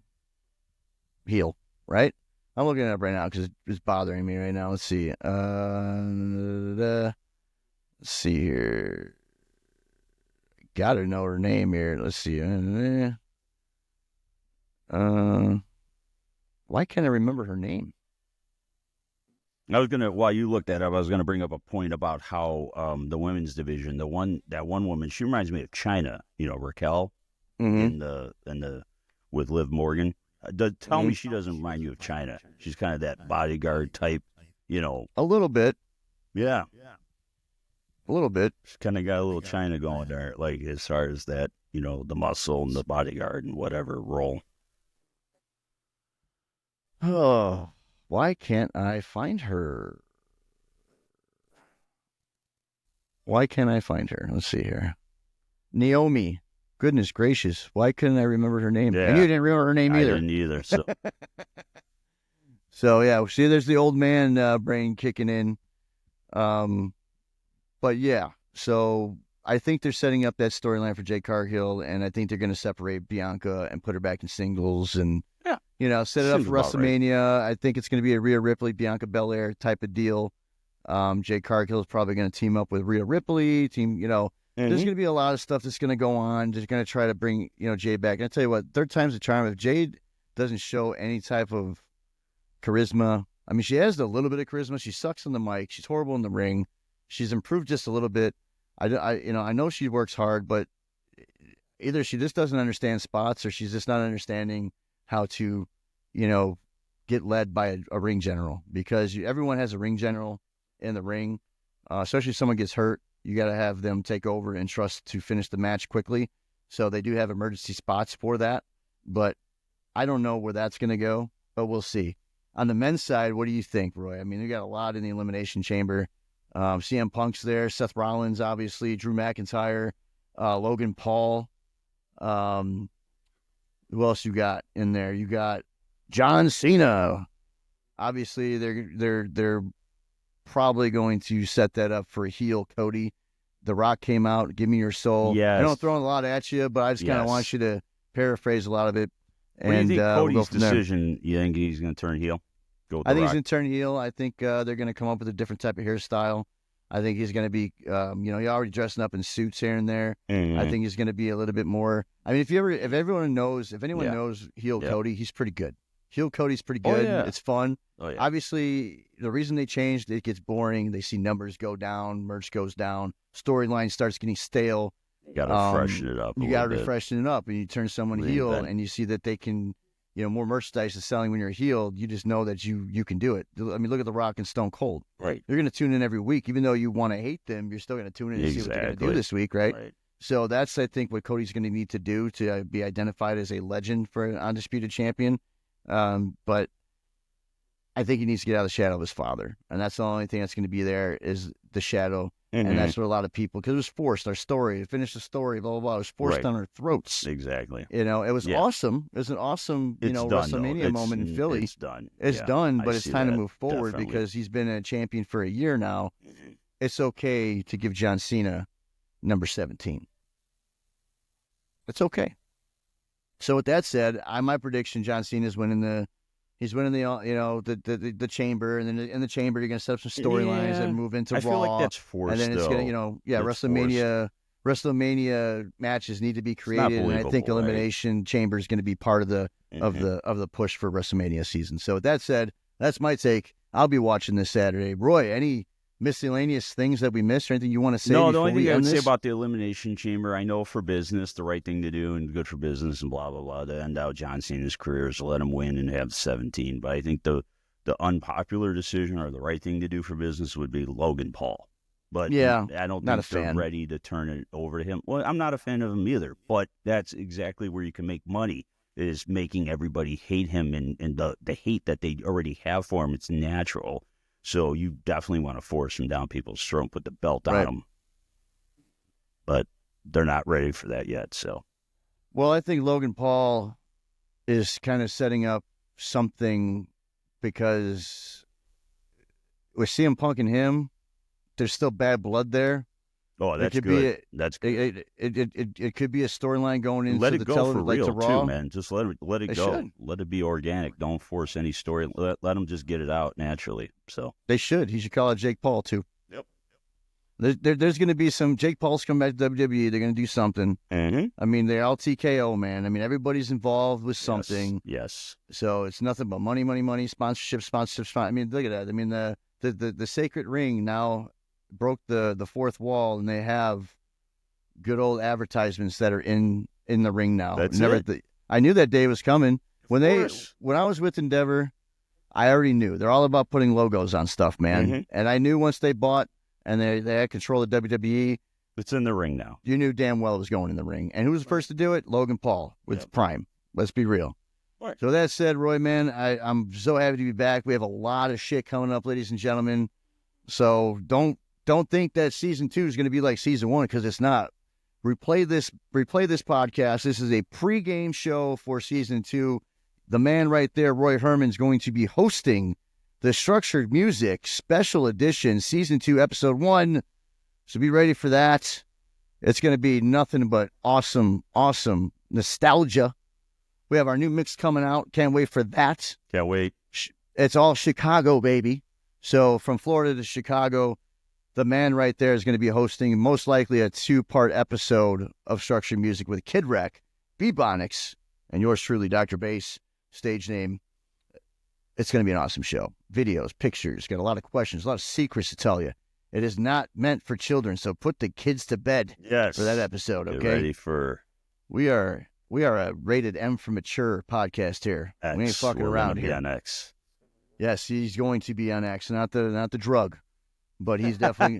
heel, right? I'm looking it up right now because it's bothering me right now. Let's see. Let's see here. Gotta know her name here. Let's see. Why can't I remember her name? While you looked that up, I was gonna bring up a point about how the women's division, that one woman, she reminds me of China. Raquel, in the with Liv Morgan. Tell me she doesn't remind you of China. She's kind of that bodyguard type, A little bit. Yeah. A little bit. She's kind of got a little China going there, like as far as that, the muscle and the bodyguard and whatever role. Oh, why can't I find her? Let's see here. Naomi. Goodness gracious. Why couldn't I remember her name? Yeah. And you didn't remember her name either. I didn't either. So, so yeah, see, there's the old man brain kicking in. But yeah, so I think they're setting up that storyline for Jade Cargill, and I think they're going to separate Bianca and put her back in singles and, set it up for WrestleMania. Right. I think it's going to be a Rhea Ripley, Bianca Belair type of deal. Jade Cargill is probably going to team up with Rhea Ripley. There's going to be a lot of stuff that's going to go on. They're going to try to bring, Jade back. And I tell you what, third time's a charm. If Jade doesn't show any type of charisma, I mean, she has a little bit of charisma. She sucks on the mic. She's horrible in the ring. She's improved just a little bit. I know she works hard, but either she just doesn't understand spots, or she's just not understanding how to, get led by a ring general, because everyone has a ring general in the ring, especially if someone gets hurt. You got to have them take over and trust to finish the match quickly. So they do have emergency spots for that, but I don't know where that's going to go, but we'll see. On the men's side, what do you think, Roy? I mean, we got a lot in the Elimination Chamber. CM Punk's there, Seth Rollins, obviously, Drew McIntyre, Logan Paul. Who else you got in there? You got John Cena. Obviously, they're probably going to set that up for a heel Cody. The Rock came out, "Give me your soul." Yes. I don't throw a lot at you, but I just kind of want you to paraphrase a lot of it. What do you think Cody's decision? You think he's going to turn heel? I think he's going to turn heel. I think they're going to come up with a different type of hairstyle. I think he's going to be, he already dressing up in suits here and there. Mm-hmm. I think he's going to be a little bit more. I mean, if anyone knows heel Cody, he's pretty good. Heel Cody's pretty good. Oh, yeah. It's fun. Oh, yeah. Obviously, the reason they changed, it gets boring. They see numbers go down, merch goes down, storyline starts getting stale. You got to freshen it up. You got to refreshen it up, and you turn someone heel, and you see that they can more merchandise is selling when you're healed, you just know that you can do it. I mean, look at The Rock and Stone Cold. Right. You're going to tune in every week. Even though you want to hate them, you're still going to tune in and see what they're going to do this week, right? So that's, I think, what Cody's going to need to do to be identified as a legend for an undisputed champion. But I think he needs to get out of the shadow of his father. And that's the only thing that's going to be there is the shadow. Mm-hmm. And that's what a lot of people, because it was forced, our story, to finish the story, blah, blah, blah. It was forced on our throats. Exactly. It was awesome. It was an awesome, WrestleMania moment in Philly. It's done. It's done, but it's time to move forward because he's been a champion for a year now. Mm-hmm. It's okay to give John Cena number 17. It's okay. So with that said, my prediction, John Cena is winning the chamber, and then in the chamber you're gonna set up some storylines and move into Raw. I feel like that's forced. And then it's gonna, WrestleMania matches need to be created, and I think Elimination Chamber is going to be part of the push for WrestleMania season. So with that said, that's my take. I'll be watching this Saturday. Roy, any miscellaneous things that we missed or anything you want to say? No, the only thing I would say about the Elimination Chamber, I know for business, the right thing to do and good for business and blah, blah, blah, to end out John Cena's career is to let him win and have 17. But I think the unpopular decision or the right thing to do for business would be Logan Paul. But I don't think they're ready to turn it over to him. Well, I'm not a fan of him either, but that's exactly where you can make money, is making everybody hate him and the hate that they already have for him. It's natural. So you definitely want to force him down people's throat and put the belt on him. But they're not ready for that yet. So, well, I think Logan Paul is kind of setting up something because with CM Punk and him, there's still bad blood there. Oh, that's good. That's good. It could be a storyline going into let it the go for real to Raw. too, man. Just let it go. Should. Let it be organic. Don't force any story. Let them just get it out naturally. So they should. He should call it Jake Paul too. Yep. There's going to be some Jake Paul's come back to WWE. They're going to do something. Mm-hmm. I mean, they're all TKO, man. I mean, everybody's involved with something. Yes. So it's nothing but money, sponsorship. I mean, look at that. I mean, the sacred ring now broke the fourth wall, and they have good old advertisements that are in the ring now. I knew that day was coming. When I was with Endeavor, I already knew. They're all about putting logos on stuff, man. Mm-hmm. And I knew once they bought and they had control of WWE. It's in the ring now. You knew damn well it was going in the ring. And who was the first to do it? Logan Paul with Prime. Let's be real. Right. So that said, Roy, man, I'm so happy to be back. We have a lot of shit coming up, ladies and gentlemen. So don't think that season 2 is going to be like season 1, because it's not. Replay this podcast. This is a pregame show for season 2. The man right there, Roy Herman, is going to be hosting the Structured Muziq Special Edition Season 2, Episode 1. So be ready for that. It's going to be nothing but awesome nostalgia. We have our new mix coming out. Can't wait for that. Can't wait. It's all Chicago, baby. So from Florida to Chicago, the man right there is going to be hosting most likely a 2-part episode of Structured Muziq with Kid Wreck, Bebonics, and yours truly, Dr. Bass, stage name. It's going to be an awesome show. Videos, pictures, got a lot of questions, a lot of secrets to tell you. It is not meant for children, so put the kids to bed for that episode, okay? Get ready for... We are a rated M for mature podcast here. X. We ain't fucking around here. On X. Yes, he's going to be on X, not the drug. But he is definitely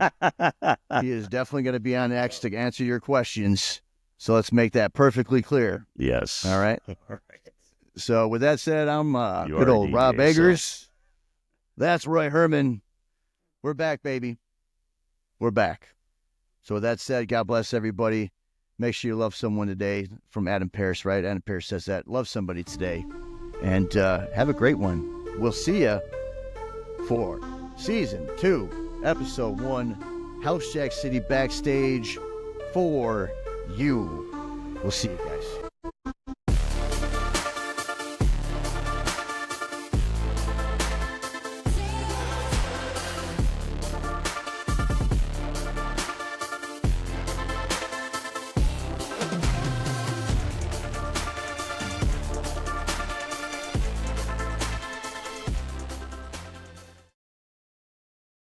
going to be on X to answer your questions. So let's make that perfectly clear. Yes. All right. All right. So with that said, I'm good old Rob Eggers. So. That's Roy Herman. We're back, baby. We're back. So with that said, God bless everybody. Make sure you love someone today. From Adam Pearce, right? Adam Pearce says that. Love somebody today. And have a great one. We'll see you for Season 2. Episode 1, House Jack City Backstage for you. We'll see you guys.